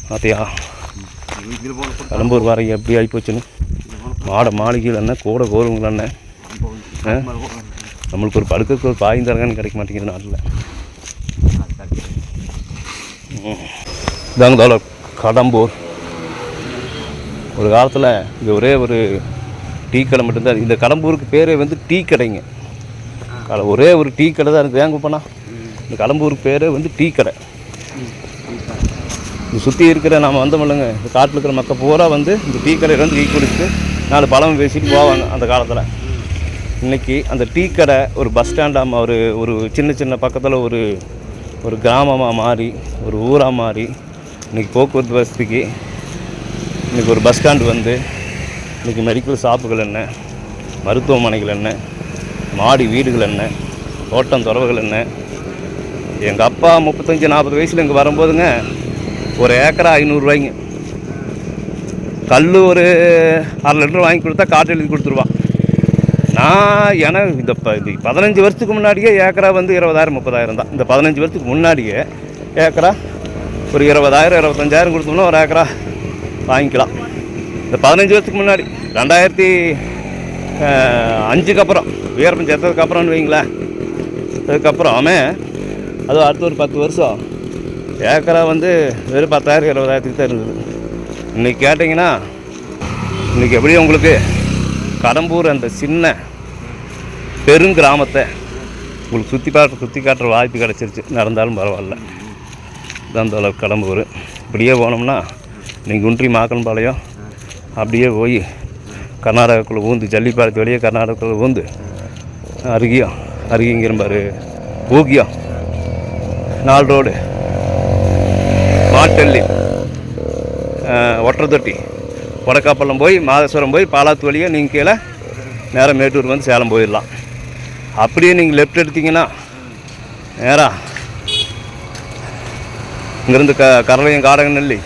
பார்த்தியா கடம்பூர் வாரம் எப்படி ஆகிப்போச்சுன்னு. மாடை மாளிகையில் என்ன கூட கோருங்கள் என்ன நம்மளுக்கு ஒரு படுக்கிறதுக்கு ஒரு பாயும் தரங்கன்னு கிடைக்க மாட்டேங்குது நாட்டில். இதாங்க கடம்பூர். ஒரு காலத்தில் இங்கே ஒரே ஒரு டீ கடை மட்டும்தான். இந்த கடம்பூருக்கு பேரே வந்து டீ கடைங்க. ஒரே ஒரு டீ கடை தான் இருக்குது. ஏங்க போனால் இந்த கடம்பூருக்கு பேரே வந்து டீ கடை. இது சுற்றி இருக்கிற நாம் வந்தோமில்லைங்க, இந்த காட்டில் இருக்கிற மக்கள் பூரா வந்து இந்த டீ கடையில் வந்து டீ குடிச்சு 4 பழம் பேசிட்டு போவாங்க அந்த காலத்தில். இன்றைக்கி அந்த டீ கடை ஒரு பஸ் ஸ்டாண்டாக ஒரு சின்ன சின்ன பக்கத்தில் ஒரு கிராமமாக மாறி ஒரு ஊராக மாறி இன்றைக்கி போக்குவரத்து வசதிக்கு இன்றைக்கி ஒரு பஸ் ஸ்டாண்டு வந்து இன்றைக்கி மெடிக்கல் ஷாப்புகள் என்ன, மருத்துவமனைகள் என்ன, மாடி வீடுகள் என்ன, தோட்டம் துறவுகள் என்ன. எங்கள் அப்பா 35-40 வயசில் இங்கே வரும்போதுங்க ஒரு ஏக்கரா 500 ரூபாய்ங்க. கல் ஒரு 1/2 லிட்டர் வாங்கி கொடுத்தா காட்டு எழுதி கொடுத்துருவான். எனக்கு இந்த 15 வருஷத்துக்கு முன்னாடியே ஏக்கரா வந்து 20,000-30,000 தான். இந்த 15 வருஷத்துக்கு முன்னாடியே ஏக்கரா ஒரு 20,000-25,000 கொடுத்தோம்னா ஒரு ஏக்கரா வாங்கிக்கலாம். இந்த 15 வருஷத்துக்கு முன்னாடி 2005க்கு அப்புறம் வீரப்பன் சேர்த்ததுக்கப்புறம்னு வைங்களேன். அதுக்கப்புறம் அது அடுத்த ஒரு 10 வருஷம் ஏக்கரா வந்து வெறும் 10,000-20,000 தான் இருந்தது. இன்றைக்கி கேட்டிங்கன்னா இன்றைக்கி எப்படியும் உங்களுக்கு கடம்பூர் அந்த சின்ன பெருங்கிராமத்தை உங்களுக்கு சுற்றி காட்டுற வாய்ப்பு கிடச்சிருச்சு. நடந்தாலும் பரவாயில்ல. இதான் அளவுக்கு கடம்பூர். இப்படியே போனோம்னா நீங்கள் குன்றி மாக்கன்பாளையம் அப்படியே போய் கர்நாடகாக்குள்ளே ஊந்து ஜல்லிப்பாளையத்து வழியே கர்நாடகாக்குள்ளே ஊந்து அருகிங்கிற பாரு ஊகியம் 4 ரோடு மாட்டல்லி ஒட்டரத்தொட்டி வடக்காப்பள்ளம் போய் மாதேஸ்வரம் போய் பாலாத்து வழியாக நீங்கள் கீழே நேராக மேட்டூர் வந்து சேலம் போயிடலாம். அப்படியே நீங்கள் லெஃப்ட் எடுத்திங்கன்னா நேராக இங்கேருந்து கரளையம் காடகநல்லி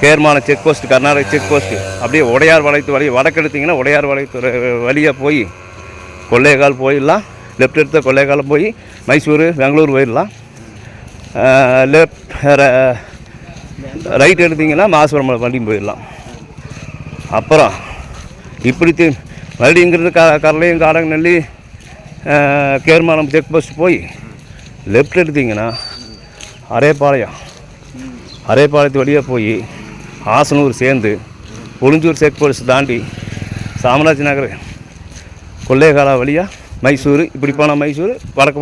கேர்மான check post Karnataka check post அப்படியே உடையார் வளையத்து வழி வடக்கு எடுத்திங்கன்னா உடையார் வளையத்து வழியாக போய் கொள்ளையகால் போயிடலாம். லெஃப்ட் எடுத்த கொள்ளையகாலம் போய் மைசூர் பெங்களூர் போயிடலாம். ரைட் எடுத்திங்கன்னா மாசுவரம் வண்டியும் போயிடலாம். அப்புறம் இப்படி மறுபடியும் இங்கேருந்து கரளையும் காடகநல்லி கேர்மானம் செக் போஸ்ட் போய் லெஃப்ட் எடுத்திங்கன்னா அரேபாளையத்து வழியாக போய் ஆசனூர் சேர்ந்து ஒளிஞ்சூர் செக் போஸ்ட் தாண்டி சாம்ராஜ் நகர் கொள்ளையகாலா வழியாக மைசூர் இப்படி போனால் மைசூர் வடக்கு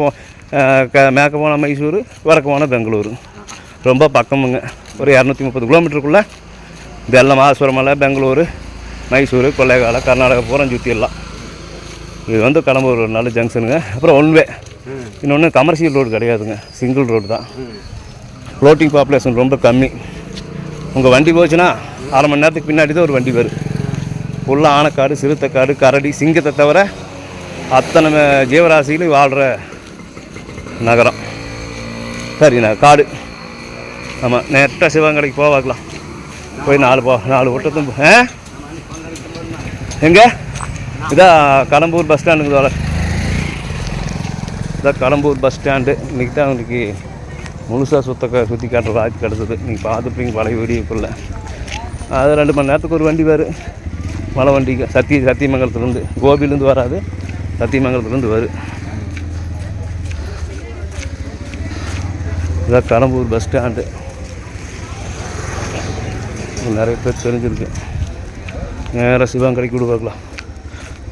மேற்க போனால் மைசூர் வடக்கு போனால் பெங்களூரு. ரொம்ப பக்கமுங்க. ஒரு 230 கிலோமீட்டருக்குள்ளே இந்த எல்லாம் மாசுவரமலை பெங்களூரு மைசூர் கொள்ளையகாலா கர்நாடகா பூரா சுற்றிடலாம். இது வந்து கடம்பூர் ஒரு நல்ல ஜங்ஷனுங்க. அப்புறம் ஒன்வே இன்னொன்று கமர்ஷியல் ரோடு கிடையாதுங்க, சிங்கிள் ரோடு தான். ஃப்ளோட்டிங் பாப்புலேஷன் ரொம்ப கம்மி. உங்கள் வண்டி போச்சுன்னா 1/2 மணி நேரத்துக்கு பின்னாடி தான் ஒரு வண்டி வரும். ஃபுல்லாக ஆனைக்காடு, சிறுத்தைக்காடு, கரடி, சிங்கத்தை தவிர அத்தனை ஜீவராசிகளும் வாழ்கிற நகரம். சரிண்ணா காடு. ஆமாம் நேராக சிவகங்கைக்கு போவாக்கலாம். போய் 4 ஓட்டத்தும் எங்கே இதான் கடம்பூர் பஸ் ஸ்டாண்டுக்கு இதான் கடம்பூர் பஸ் ஸ்டாண்டு. இன்றைக்கி தான் அவனுக்கு முழுசாக சுற்றி காட்டுற வாய்ப்பு கிடச்சிது. நீங்கள் பார்த்துப்பீங்க பழைய வீடியோக்குள்ளே. அது 2 மணி நேரத்துக்கு ஒரு வண்டி வரும், மலை வண்டிக்கு. சத்தியமங்கலத்துலேருந்து, கோபிலேருந்து வராது, சத்தியமங்கலத்துலேருந்து வரும். இதான் கடம்பூர் பஸ் ஸ்டாண்டு. நிறைய பேர் தெரிஞ்சிருக்கு. நேராக சிவன் கடைக்கு கூட பார்க்கலாம்.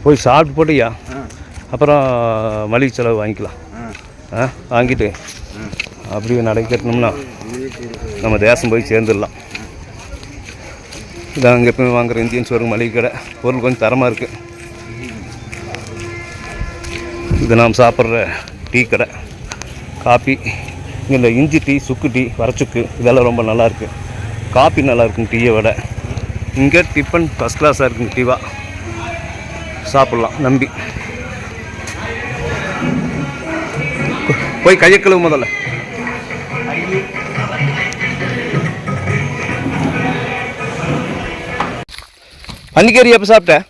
போய் சாப்பிட்டு போட்டியா, அப்புறம் மளிகை செலவு வாங்கிக்கலாம். வாங்கிட்டு அப்படியே நடக்கணும்னா நம்ம தேசம் போய் சேர்ந்துடலாம். இதான் அங்கே எப்பவுமே வாங்குகிற இந்தியன் ஸ்டோருக்கு மளிகை கடை. பொருள் கொஞ்சம் தரமாக இருக்குது. இது நாம் சாப்பிட்ற டீ கடை, காப்பி. இங்கே இந்த இஞ்சி டீ, சுக்கு டீ, வரச்சுக்கு இதெல்லாம் ரொம்ப நல்லாயிருக்கு. காப்பி நல்லாயிருக்கும் டீயை விட. இங்கே டிஃபன் ஃபஸ்ட் கிளாஸாக இருக்குங்க. டீவா சாப்பிட்லாம் நம்பி. போய் கையை கழுவு முதல்ல. பன்னிக்கறி எப்போ சாப்பிட்டேன்?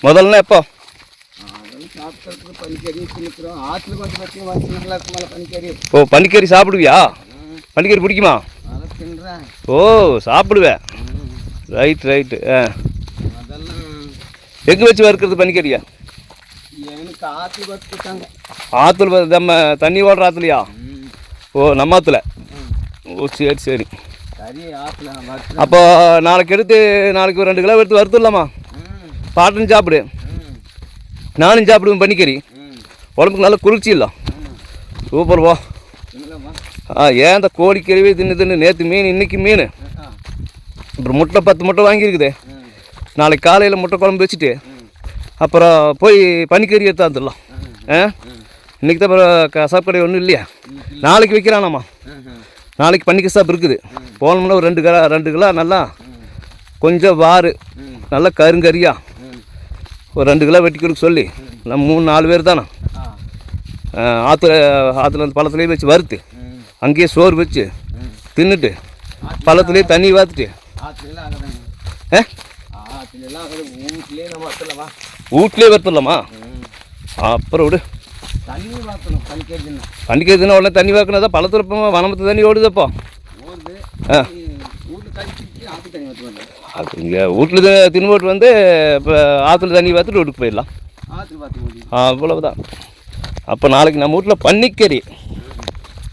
முதல்ல எப்போ? ஓ, பன்னிக்கறி சாப்பிடுவியா? பன்னிக்கறி பிடிக்குமா? ஓ, சாப்பிடுவேன். ரைட்டு. எங்கே வச்சு வறுக்கிறது பன்னிக்கறியா? ஆற்றுல நம்ம தண்ணி ஓடுற ஆற்றுலையா? ஓ, நம்ம ஆற்றுல. ஓ, சரி. அப்போ நாளைக்கு எடுத்து நாளைக்கு ஒரு 2 கிலோ எடுத்து வறுத்துடலாமா? பாட்டுன்னு சாப்பிடு, நானும் சாப்பிடுவேன். பன்னிக்கறி உடம்புக்கு நல்லா குளிர்ச்சி இல்லை. சூப்பர் வா. ஏன் இந்த கோழிக்கறிவே தின்னு நேற்று மீன், இன்றைக்கி மீன், அப்புறம் முட்டை 10 முட்டை வாங்கியிருக்குது. நாளைக்கு காலையில் முட்டை குழம்பு வச்சுட்டு அப்புறம் போய் பன்னிக்கறி எடுத்து வந்துடலாம். இன்றைக்கி தான் அப்புறம் சாப்பிட ஒன்றும் இல்லையா? நாளைக்கு வைக்கிறானாம்மா. நாளைக்கு பன்னிக்கறி சாப்பிட்டு இருக்குது. போனோம்னா ஒரு 2 கிலோ நல்லா கொஞ்சம் வாறு நல்லா கருங்கறியா ஒரு 2 கிலோ வெட்டி கொடுக்க சொல்லி, நம்ம 3-4 பேர் தானே. ஆற்றுல அந்த பழத்துலேயே வச்சு வறுத்து அங்கேயே சோறு வச்சு தின்னுட்டு பழத்துலேயே தண்ணி வாத்துட்டு வீட்லேயே வறுத்துடலாமா? அப்புறம் விடு. பன்னிக்கறி தின்னா உடனே தண்ணி வாக்கினா தான் பழத்துறப்போ வனமத்து தண்ணி ஓடுதப்போ. இங்கே வீட்டில் தின்னு வந்து இப்போ ஆற்றுல தண்ணி பார்த்துட்டு வீட்டுக்கு போயிடலாம். அவ்வளவுதான். அப்போ நாளைக்கு நம்ம வீட்டில் பன்னிக்கறி.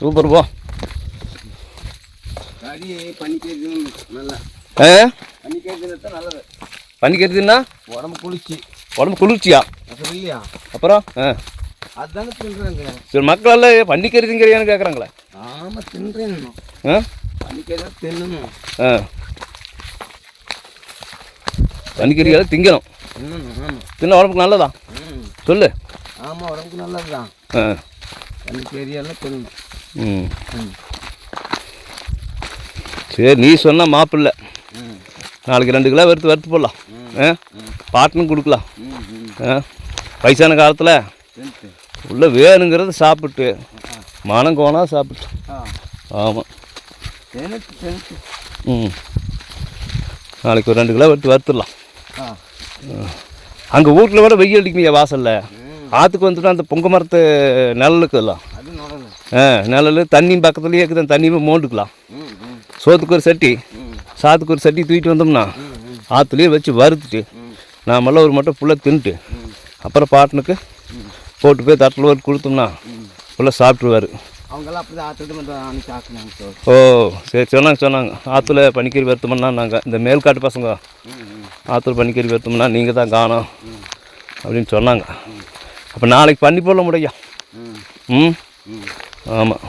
சூப்பர் போ. பன்னிக்கறி தின்னா உடம்பு குளிர்ச்சியா? அப்புறம் சரி, மக்கள் எல்லாம் பன்னிக்கறி திங்கறியான்னு கேட்குறாங்களே. பன்னிக்கறி எல்லாம் திங்கணும். தின்ன உடம்புக்கு நல்லதா? சொல்லு. ஆமாம், உடம்புக்கு நல்லது தான். பன்னிக்கறி எல்லாம் தின்னணும். சரி, நீ சொன்னால் மாப்பிள்ளை. நாளைக்கு 2 கிலோ வறுத்து போடலாம். பாட்டுன்னு கொடுக்கலாம். வயசான காலத்தில் உள்ள வேணுங்கிறத சாப்பிட்டு மனம் கோணா சாப்பிட்டு. ஆமாம். நாளைக்கு ஒரு 2 கிலோ வறுத்துடலாம். அங்கே வீட்டில் விட வெயில் அடிக்குமையா வாசலில். ஆற்றுக்கு வந்துட்டு அந்த பொங்க மரத்து நிழலுக்குலாம் நிழல் தண்ணியும் பக்கத்துலேயே இருக்குது. தண்ணியுமே மோண்டுக்கலாம். சோத்துக்கு ஒரு சட்டி, சாத்துக்கு ஒரு சட்டி தூக்கிட்டு வந்தோம்னா ஆற்றுலேயே வச்சு வறுத்துட்டு நாமெல்லாம் ஒரு மட்டும் ஃபுல்லாக தின்ட்டு அப்புறம் பாட்டனுக்கு போட்டு போய் தட்டில் ஒரு கொடுத்தோம்னா ஃபுல்லாக சாப்பிட்ருவார். ஓ, சரி. சொன்னாங்க ஆற்றுல பன்னிக்கறி வறுத்தோம்னா நாங்கள் இந்த மேல்காட்டு பசங்க ஆற்றுல பன்னிக்கறி வறுத்தோம்னா நீங்கள் தான் காணோம் அப்படின்னு சொன்னாங்க. அப்போ நாளைக்கு பண்ணி போட முடியா? ஆமாம்.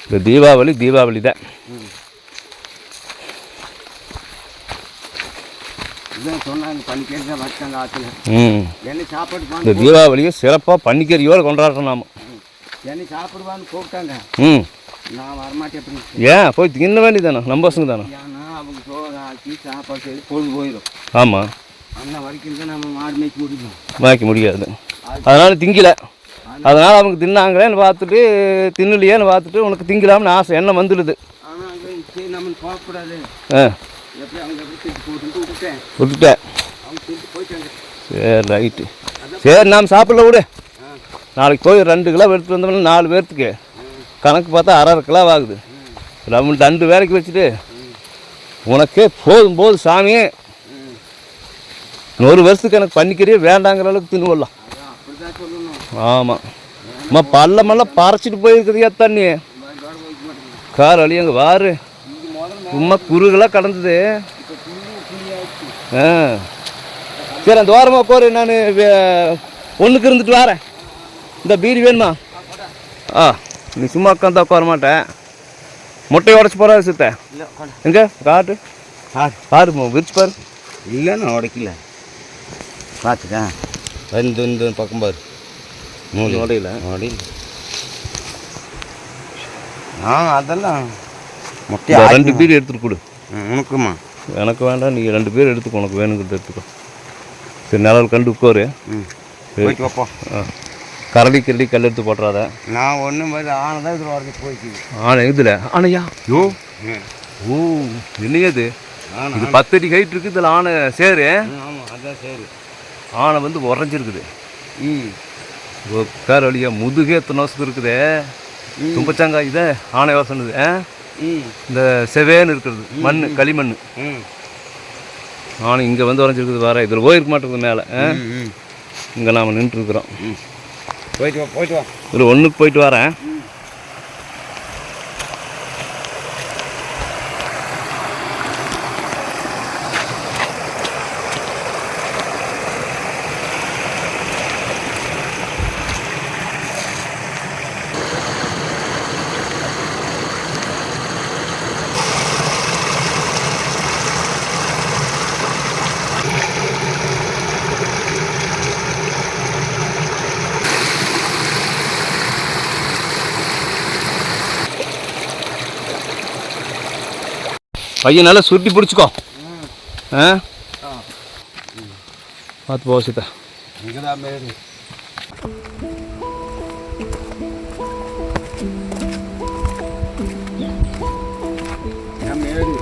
இந்த தீபாவளி தான். இந்த தீபாவளியை சிறப்பாக பன்னிக்கறியோடு கொண்டாடுறோம் நாம. சாப்பிடுவான்னு கூப்பிட்டாங்க. நான் வரமாட்டேன். ஏன் போய் தின்ன வேண்டியதானே? நம்ம பசங்க தானே. அவங்க சோறு ஆக்கி சாப்பாடு செய்து பொழுது போயிடும். ஆமாம். அண்ணா வரைக்கும் தான் நம்ம மாடு மேய்க்க முடியாது. அதனால் திங்கல. அதனால் அவங்க தின்னாங்களேன்னு பார்த்துட்டு தின்னலையேன்னு பார்த்துட்டு உனக்கு திங்கலாம்னு ஆசை எண்ணம் வந்துடுது. நம்ம போகக்கூடாது. விட்டுட்டேன். சரி, ரைட்டு. சரி, நாம் சாப்பிடல விடு. நாளைக்கு போய் 2 கிலோ எடுத்துகிட்டு வந்தோம்னா 4 பேர்த்துக்கு கணக்கு பார்த்தா 1/2 கிலோ ஆகுது. நம்ம 2 வேலைக்கு வச்சுட்டு உனக்கே போதும் போதும் சாமி, 1 வருஷத்துக்கு எனக்கு பண்ணிக்கிறியே வேண்டாங்கிற அளவுக்கு தின்னுவலாம். ஆமாம் அம்மா பள்ளமெல்லாம் பறைச்சிட்டு போயிருக்குதுயா தண்ணி. கார் வழி அங்கே வாரு சும்மா குறுகலாக கடந்தது. ஆ சரி அந்த ஓரமாக போகிற நான் ஒன்றுக்கு இருந்துட்டு வரேன். இந்த பீடி வேணுமா? ஆ நீ சும்மா உட்காந்து உட்கார மாட்டேன். முட்டையை உடச்சி போகிற சித்த எங்கே காட்டு பாரு விரிச்சு பாரு. இல்லை நான் உடைக்கல, பார்த்துக்கேன். இந்த பக்கம் பாரு, உடையில அதெல்லாம் முட்டையை 2 பீடி எடுத்துகிட்டு கொடு. உனக்குமா? எனக்கு வேண்டாம், நீ 2 பேர் எடுத்துக்கோ, உனக்கு வேணுங்கிறது எடுத்துக்கோ. சரி நிலவில் கண்டு உட்காரு. போயிட்டு வைப்போம். கரடி கரடி கல் எடுத்து போட்டுறாத. நான் ஒன்றும் போய் ஆனைதான் இதில் வரது போயிடுச்சு. ஆனை இதில் ஆனையா? யோ ஓ என்னையா இது? இது 10 அடி ஹைட் இருக்குது. இதில் ஆனை சேரு. ஆமாம் அதான் சரி. ஆனை வந்து உறைஞ்சிருக்குது. உட்கார வழியா முதுகே எத்தனை வருஷத்துக்கு இருக்குது. தும்பச்சாங்காய் இதை ஆனை வாசனுது. இந்த செவேன்னு இருக்கிறது மண், களிமண். ஆனை இங்கே வந்து உறைஞ்சிருக்குது. வேற இதில் போயிருக்க மாட்டேங்குது மேலே. இங்கே நாம் நின்றுருக்குறோம். போயிட்டு வா போயிட்டு வா. இதில் ஒன்றுக்கு போயிட்டு வரேன். பையன் நல்லா சுருட்டி பிடிச்சிக்கோ. ஆ பார்த்து போ சீதா. இங்கே தான் மேடு. மேடு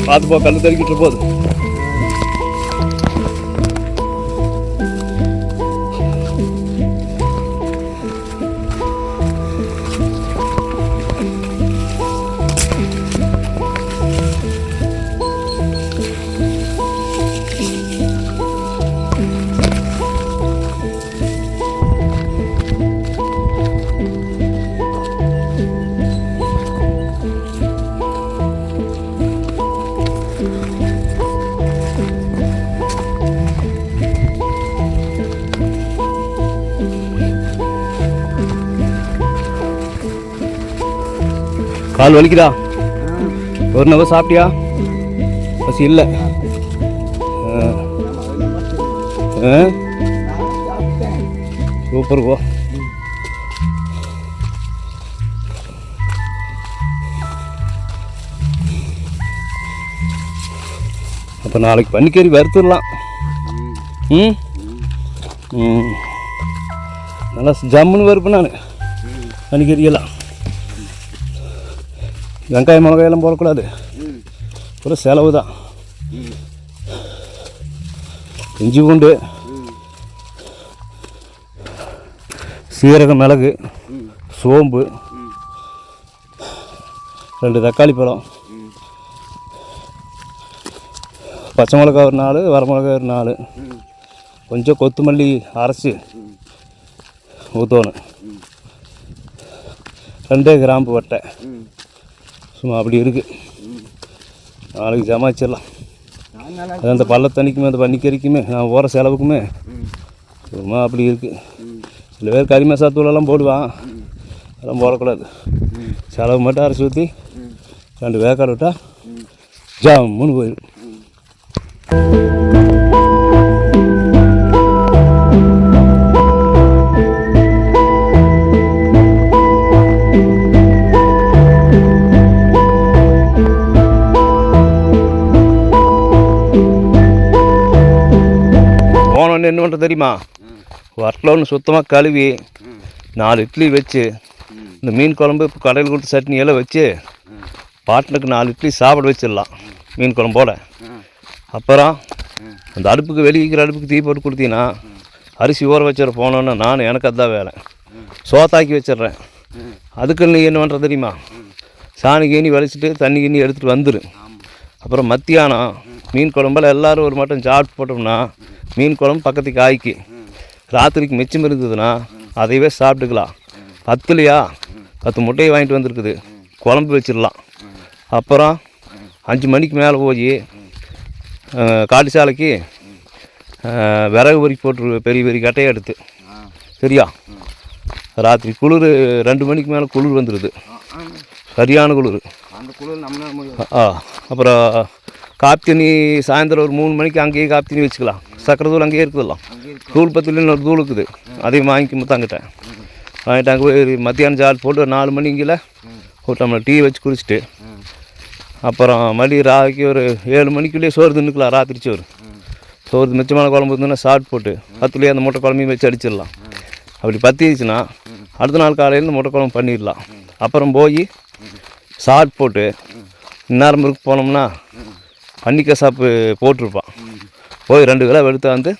பார்த்து போ, கல் தெறிக்கிட்டு போகுது. கால் வலிக்குதா? ஒரு நபர் சாப்பிட்டியா? பசி இல்லை. சூப்பர் போ. அப்போ நாளைக்கு பன்னிக்கறி வறுத்துடலாம். நல்லா ஜம்முன்னு வறுப்பேன் நான் பன்னிக்கறியெல்லாம். வெங்காயம் மிளகாயெல்லாம் போடக்கூடாது, ஒரு செலவு தான். இஞ்சி பூண்டு, சீரகம், மிளகு, சோம்பு, 2 தக்காளி பழம், பச்சை மிளகா ஒரு 4, வரமிளகா ஒரு 4, கொஞ்சம் கொத்தமல்லி அரைச்சி ஊற்றணும், 2 கிராம்பு வட்டை. சும்மா அப்படி இருக்குது. நாளைக்கு ஜமாச்சிடலாம். அது அந்த பள்ளத்தண்ணிக்குமே அந்த பன்னிக்கறிக்குமே நான் போகிற செலவுக்குமே சும்மா அப்படி இருக்குது. சில பேர் கறி மசாத்தூளெல்லாம் போடுவான், அதெல்லாம் போடக்கூடாது. செலவு மட்டும் அரைச்சி ஊற்றி 2 வேக்காடு விட்டால் ஜம்முன்னு போயிடும். என்ன பண்ணுறது தெரியுமா? வட்டல ஒன்று சுத்தமாக கழுவி 4 இட்லி வச்சு இந்த மீன் குழம்பு இப்போ கடையில் கொடுத்து சட்னி எல்லாம் வச்சு பாட்டனுக்கு 4 இட்லி சாப்பிட வச்சிடலாம் மீன் குழம்போட. அப்புறம் அந்த அடுப்புக்கு வெளியிக்கிற அடுப்புக்கு தீ போட்டு கொடுத்தீங்கன்னா அரிசி ஊற வச்சிட போனோன்னு நான் எனக்கு அதுதான் வேலை. சோத்தாக்கி வச்சிட்றேன். அதுக்கு நீ என்ன பண்ணுற தெரியுமா? சாணி கீனி வலிச்சிட்டு தண்ணி கீனி எடுத்துகிட்டு வந்துடும். அப்புறம் மத்தியானம் மீன் குழம்புல எல்லோரும் ஒரு மட்டும் சாப்பிட்டு போட்டோம்னா மீன் குழம்பு பக்கத்துக்கு ஆக்கி ராத்திரிக்கு மிச்சம் இருந்ததுன்னா அதையவே சாப்பிட்டுக்கலாம். 10 முட்டையை வாங்கிட்டு வந்துருக்குது, குழம்பு வச்சிடலாம். அப்புறம் 5 மணிக்கு மேலே போய் காட்டு சாலைக்கு விறகு பொறிக்கு போட்டு பெரிய பெரிய கட்டையை எடுத்து சரியா ராத்திரி குளிர் 2 மணிக்கு மேலே குளிர் வந்துடுது, சரியான குளிர். அப்புறம் காப்பி தண்ணி சாயந்தரம் ஒரு 3 மணிக்கு அங்கேயே காப்பி தண்ணி வச்சுக்கலாம். சக்கரை தூள் அங்கேயே இருக்குதுல்லாம், தூள் பத்தியில் ஒரு தூள் இருக்குது, அதையும் வாங்கி முத்தாங்கிட்டேன். வாங்கிட்டு அங்கே போய் மத்தியானம் சால் போட்டு ஒரு 4 மணிங்கில் ஒரு டம்ளர் டீ வச்சு குடிச்சிட்டு அப்புறம் மறுபடியும் ராவிக்கு ஒரு 7 மணிக்குள்ளேயே சோறு தின்னுக்கலாம். ராத்திரி சோறு மிச்சமான குழம்பு இருந்ததுன்னா சாப்பிட்டு போட்டு 10 அந்த முட்டை குழம்பையும் வச்சு அடிச்சிடலாம். அப்படி பற்றிடுச்சுன்னா அடுத்த நாள் காலையில் இந்த முட்டை குழம்பு பண்ணிடலாம். அப்புறம் போய் சாப்பிட்டு போட்டு இந்நேரம் இருக்கு போனோம்னா பன்னி கசாப்பு போட்டிருப்பான், போய் 2 கிலோ எடுத்து வந்து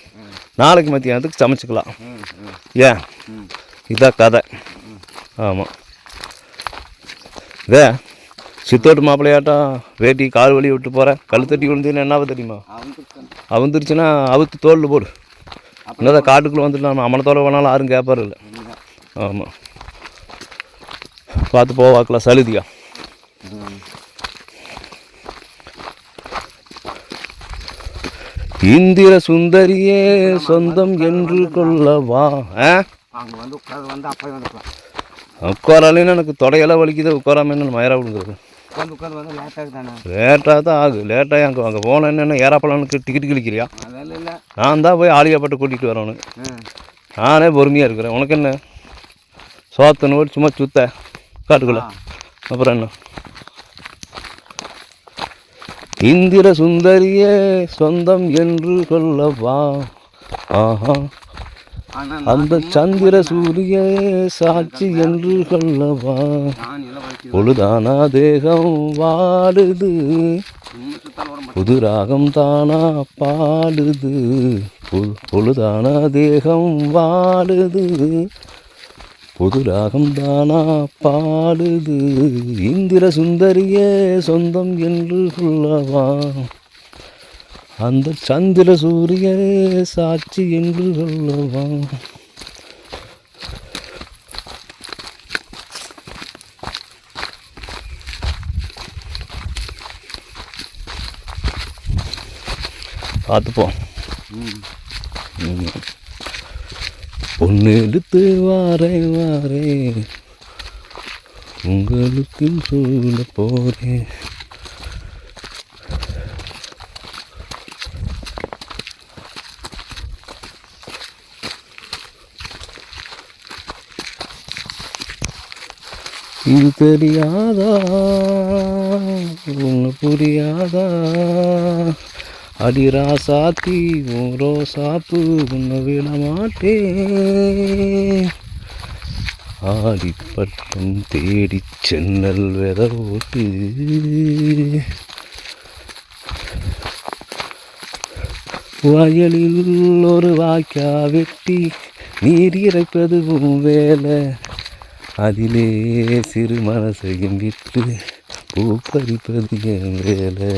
நாளைக்கு மத்தியானத்துக்கு சமைச்சிக்கலாம். ஏன் இதான் கதை. ஆமாம், இதே சித்தோட்டு மாப்பிள்ளையாட்டம் வேட்டி கால் வலி விட்டு போகிறேன், கல் தட்டி விழுந்தீங்கன்னா என்னாவது தெரியுமா? அவுந்துருச்சுன்னா அவுத்து தோலில் போடு. என்னதான் காட்டுக்குள்ளே வந்துட்டு நம்ம அம்மனை தோலை வேணாலும் யாரும் கேட்பாரு இல்லை. ஆமாம், பார்த்து போவாக்கலாம் சலுதியா. இந்திர சுந்தரியே சொந்தம் என்று கொள்ளவா. உட்காராலேன்னு எனக்கு தொடையெல்லாம் வலிக்குது, உட்காராம என்ன மயிரா விழுங்குறது. லேட்டாக தான் ஆகுது. லேட்டாக அங்கே போனேன் என்னென்ன ஏறாப்பலானுக்கு டிக்கெட்டு கிழிக்கிறியா? நான் தான் போய் ஆலியாப்பட்டை கூட்டிகிட்டு வரணும். நானே பொறுமையாக இருக்கிறேன். உனக்கு என்ன சோத்தன்னு ஓடி சும்மா சுத்த காட்டுக்குள்ள. அப்புறம் என்ன? இந்திர சுந்தரியே சொந்தம் என்று கொள்ளவா. ஆஹா, அந்த சந்திர சூரிய சாட்சி என்று கொள்ளவா. பொழுதானா தேகம் வாடுது, புது ராகம் தானா பாடுது. பொழுதானா தேகம் வாடுது, புது ராகம் தானா பாடுது. இந்திர சுந்தரியே சொந்தம் என்று கொள்ளவா. அந்த சந்திர சூரிய சாட்சி என்று சொல்லவா. பார்த்துப்போம். பொண்ணு எடுத்து வாரேன் வாரேன் உங்களுக்கு சொல்ல போறேன். இது தெரியாதா ஒன்று புரியாதா. அடிரா சாத்தி ஓரோ சாப்பு உன்னை விட மாட்டேன். ஆடிப்பட்டம் தேடி சென்னல் வெத ஓட்டு. வயலில் ஒரு வாய்க்கா வெட்டி நீர் இறைப்பது வேலை. அதிலே சிறு மனசையும் விட்டு பூ பறிப்பது என் வேலை.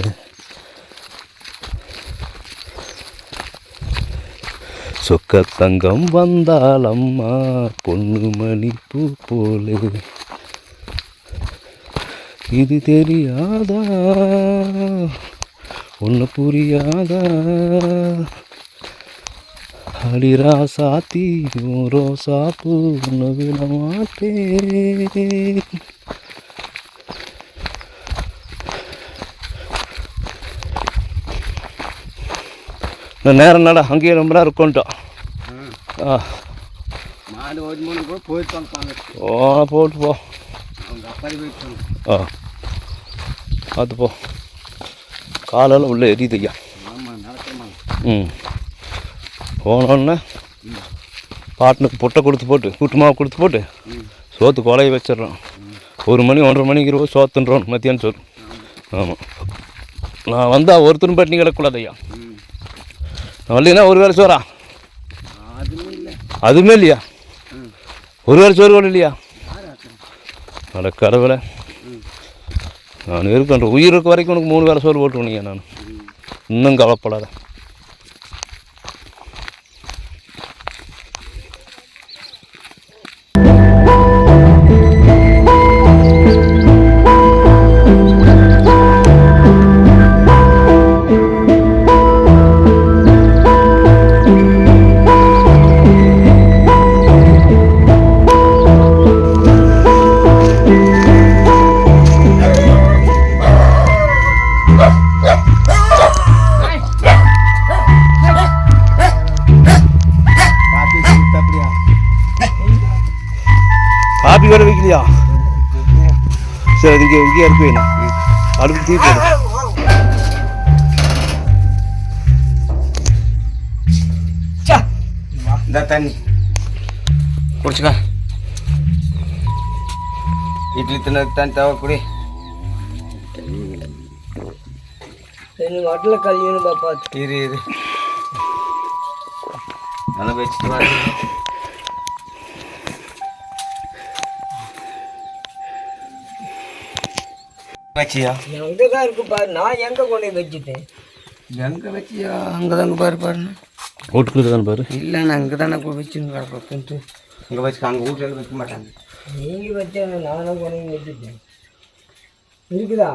சொக்க தங்கம் வந்தால் அம்மா பொண்ணு மணி பூ போலே. இது தெரியாதா ஒன்று புரியாதா. அடிரா சாத்தி ஓரோ சாப்பு ஒன்று விட மாட்டேன். நேரம் நட அங்கேயே ரொம்ப நேரம் இருக்கோன்ட்டோம். போட்டு போ. பார்த்து போ. காலெல்லாம் உள்ளே எரியுது ஐயா. போனோன்னே பாட்டனுக்கு பொட்டை கொடுத்து போட்டு கூட்டு மாவு கொடுத்து போட்டு சோத்து கொலையை வச்சிடுறோம். 1 மணி 1:30 மணிக்கு இருபது சோத்துன்றோம் மத்தியானம் சோறு. ஆமாம், நான் வந்தால் ஒருத்தரும் பட்டினி கிடக்கூடாது ஐயா. நான் வரலைன்னா ஒரு வேளை சோறா? அதுவுமே இல்லையா? ஒரு வேளை சோறு கூட இல்லையா? அட கடவுளை, நான் இருக்கின்ற உயிருக்கு வரைக்கும் உனக்கு 3 வேளை சோறு போட்டுருவீங்க. நான் இன்னும் கவலைப்படாத. காப்பி கூட வைக்கலையா? சரி, இங்கே இருப்பேன். அடுப்பு தீர்ப்பு இந்த தண்ணி குடிச்சுக்க. இட்லி தின்னதுக்கு தண்ணி தேவைக்கூடி. வட்டில் கல்யாணம் பாப்பா. இரு நல்லா வச்சுட்டு வா. வச்சியா? எங்கே தான் இருக்கு பாரு. நான் எங்கே கொண்டு வச்சுட்டேன்? எங்கே வச்சியா? அங்கே தாங்க பாருன்னு வீட்டுக்குள்ளே தானே பாரு. இல்லை, நான் இங்கே தானே வச்சுன்னு கிடப்பேன்ட்டு இங்கே வச்சுக்க. அங்கே வீட்டில் வைக்க மாட்டாங்க. நீங்கள் வச்சேன், நானும் கொண்டு வச்சுட்டேன். இருக்குதா?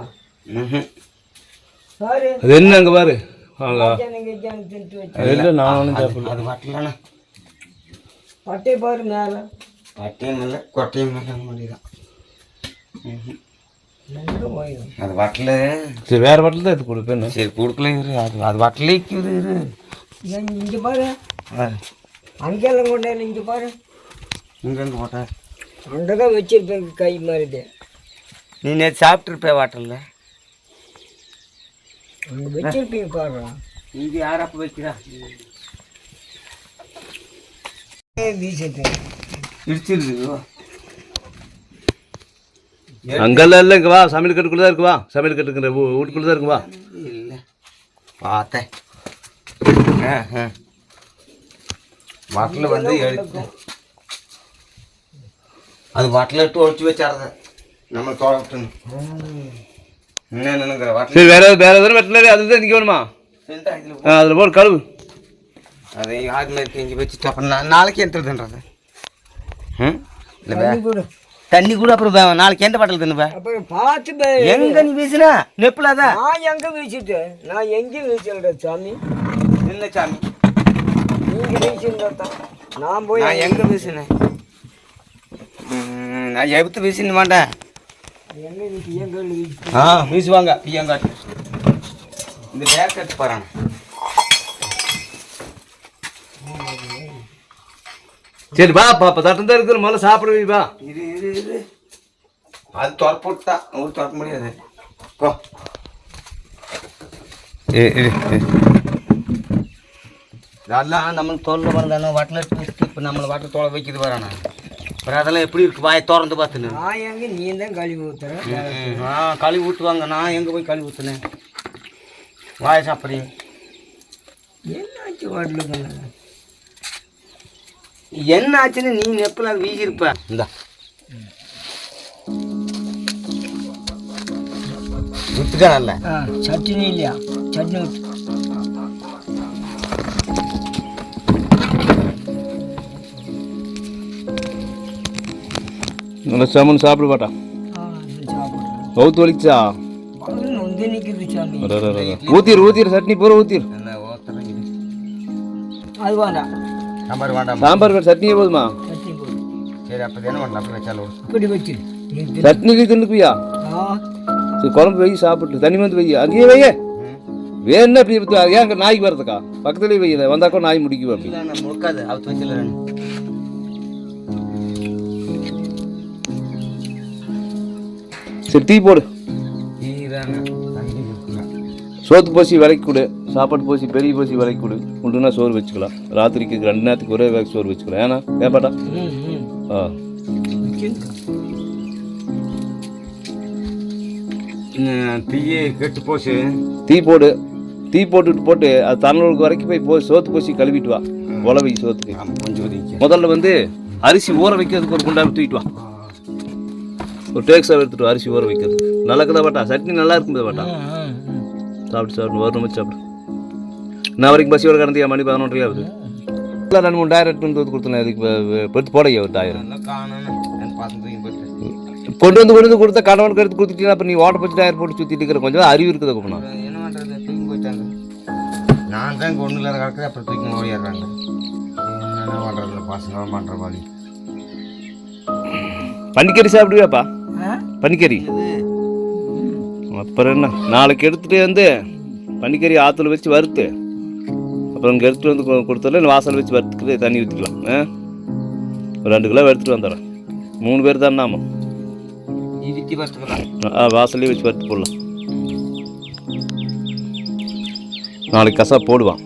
பாரு, அது என்ன அங்கே பாரு. இல்லை, நானும் சாப்பிடல. அது வட்டலாண்ணா. பட்டை பாரு மேலே. பட்டையும் இல்லை, கொட்டையும் இல்லை முடியுதான். அது வட்டல. சரி, வேறு வட்டில் தான் இது கொடுப்பேன். சரி, கொடுக்கல. அது வட்டலைக்குது. இங்கே பாரு, அங்கெல்லாம் கொண்டே இங்கே பாரு. இங்கேருந்து போட்டா அங்கே தான் வச்சிருப்பேன் கை மாறிட்டு. நீ நேற்று சாப்பிட்ருப்பே வாட்டலில். அங்கே வச்சிருப்பீங்க பாரு. இங்கே யார் அப்போ வைக்கிறா? வீசிட்டு இடிச்சிருக்கு. அங்கெல்லாம் இல்லை, இங்கே வா. சமையல் கட்டுக்குள்ளே தான் இருக்கு. வா, சமையல் கட்டுக்கிற வீட்டுக்குள்ளே தான் இருக்கு. வா. இல்லை, பார்த்தேன். வாட்டில் வந்து எடுத்து அது வாட்டில் எடுத்து ஒழிச்சு வச்சாருங்க. நம்ம தோட்டன்னு என்னங்கிற வாட்டில். சரி, வேற எதாவது வெட்டினாரு அதுதான் நிற்க வேணுமா? அதில் போட்டு கழுவு. அதை யார் மாதிரி இங்கே வச்சுட்டு அப்புறம் நாளைக்கு எடுத்துடுதுன்றது. இல்லை, தண்ணி கூட அப்புறம் நாளைக்கு எந்த பாட்டில் தின்னுப்பேன். அப்புறம் பார்த்து எங்க நீ வீசினா நெப்பிலாதான். நான் எங்கே வீசிட்டேன்? நான் எங்கேயும் வீசல சாமி. என்ன சாமி? நீங்கள் வீசிருந்தான். நான் போய் நான் எங்கே வீசினேன்? நான் எடுத்து வீசின மாட்டேன். எங்கே வீசி எங்கே வீசி? வீசுவாங்க. பியங்காட்டு இந்த பேக் கட்டு போகிறாங்க. சரி, வா. பாப்பா தட்டம் தான் இருக்குது. முதல்ல சாப்பிடுவீ. வா. இரு அது துறப்பட்டா ஒரு துறக்க முடியாது. அதெல்லாம் நம்மளுக்கு தோல்ல வந்தானே வாட்டில் எடுத்து இப்போ நம்மளை வாட்டில் தோலை வைக்கிது வரானா. அப்புறம் அதெல்லாம் எப்படி இருக்கு? வாயை திறந்து பார்த்துன்னு. நான் எங்கே நீ தான் கழுவி ஊற்றுறேன். கழுவி ஊற்றுவாங்க. நான் எங்கே போய் கழுவி ஊற்றுனேன்? வாயை சாப்பிட்றீங்க. என்னாச்சு வாட்டில்? என்ன ஆச்சுன்னு நீ நெப்பில் அது வீசியிருப்ப. இந்தா விட்டுட்டா நல்ல சட்னி இல்லையா? சட்னி ஊற்று. நல்லா சமன் சாப்பிட மாட்டா. கவுத்து வலிச்சா வந்து நிற்குது சாமி. ஊத்திரு சட்னி பூரா ஊத்திரு. அது வேண்டாம். சாம்பார் வேண்டாம். சாம்பார் சட்னியே போதுமா? சட்னி போடு. சரி, அப்போ என்ன பண்ணலாம்? அப்படி வச்சாலும் இப்படி வச்சு சட்னி தின்னுக்குவியா? சரி, குழம்பு வை, சாப்பிட்டு தண்ணி வந்து வை. அங்கேயே வைய வேணுன்னா இப்படி ஏன் நாய்க்கு வரதுக்கா? பக்கத்துலேயே வை. வந்தாக்கோ நாய் முடிக்குவா? அப்படி முழுக்காது. அவுத்து வச்சுல சரி, டீ போடு. சோத்து போசி விலைக்கு கொடு. சாப்பாடு போசி பெரிய போசி விலைக்கு கொடு உண்டுனா சோறு வச்சுக்கலாம் ராத்திரிக்கு 2 நேரத்துக்கு ஒரே வேக சோறு வச்சுக்கலாம் ஏன்னா ஏப்பாட்டா ஆ தீயே கெட்டு போச்சு தீ போட்டுட்டு அது தன்னூருக்கு வரைக்கும் போய் சோத்து போசி கழுவிட்டு வா உழவை சோத்துக்கு கொஞ்சம் முதல்ல வந்து அரிசி ஊற வைக்கிறதுக்கு ஒரு குண்டாவை தூக்கிட்டு வா ஒரு டேக்ஸாக எடுத்துட்டு வா அரிசி ஊற வைக்கிறதுக்கு நல்லா இருக்குதா பாட்டா சட்னி நல்லா இருக்குதா பாட்டா சாப்பிட்டு ஒரு நிமிஷம் சாப்பிடு நான் வரைக்கும் பசியோட கடந்தியா மணி 11:30 ஆகுது இல்லை 2-3 டயர் எடுத்து வந்து கொடுத்தேன் அதுக்கு பெற்று போடையா ஒரு டயர் கொண்டு வந்து கொடுத்தா கடவுளுக்கு எடுத்து கொடுத்துட்டீங்கன்னா அப்புறம் நீ ஓட்ட பச்சு டயர் போட்டு சுற்றிட்டு இருக்கிற கொஞ்சம் அறிவு இருக்குதா கூப்பிடணும் என்ன பண்ணுறது தூக்கி போயிட்டாங்க நான் தான் இங்கே ஒன்றும் இல்லாத கிடக்குது அப்புறம் தூக்கி ஓடிடுறாங்க என்ன பண்ணுறதில்ல பசங்க பண்ணுற மாதிரி பன்னிக்கறி சாப்பிடுவியாப்பா பன்னிக்கறி அப்புறம் என்ன நாளைக்கு எடுத்துகிட்டு வந்து பன்னிக்கறி ஆற்றுல வச்சு வறுத்து அப்புறம் இங்கே எடுத்துகிட்டு வந்து கொடுத்தல வாசல் வச்சு வறுத்துக்கிட்டு தண்ணி ஊற்றிக்கலாம் ஒரு 2 கிலோ எடுத்துகிட்டு வந்துடுறேன் 3 பேர் தான் நாம வாசல்லே வச்சு வறுத்து போடலாம் நாளைக்கு கசா போடுவான்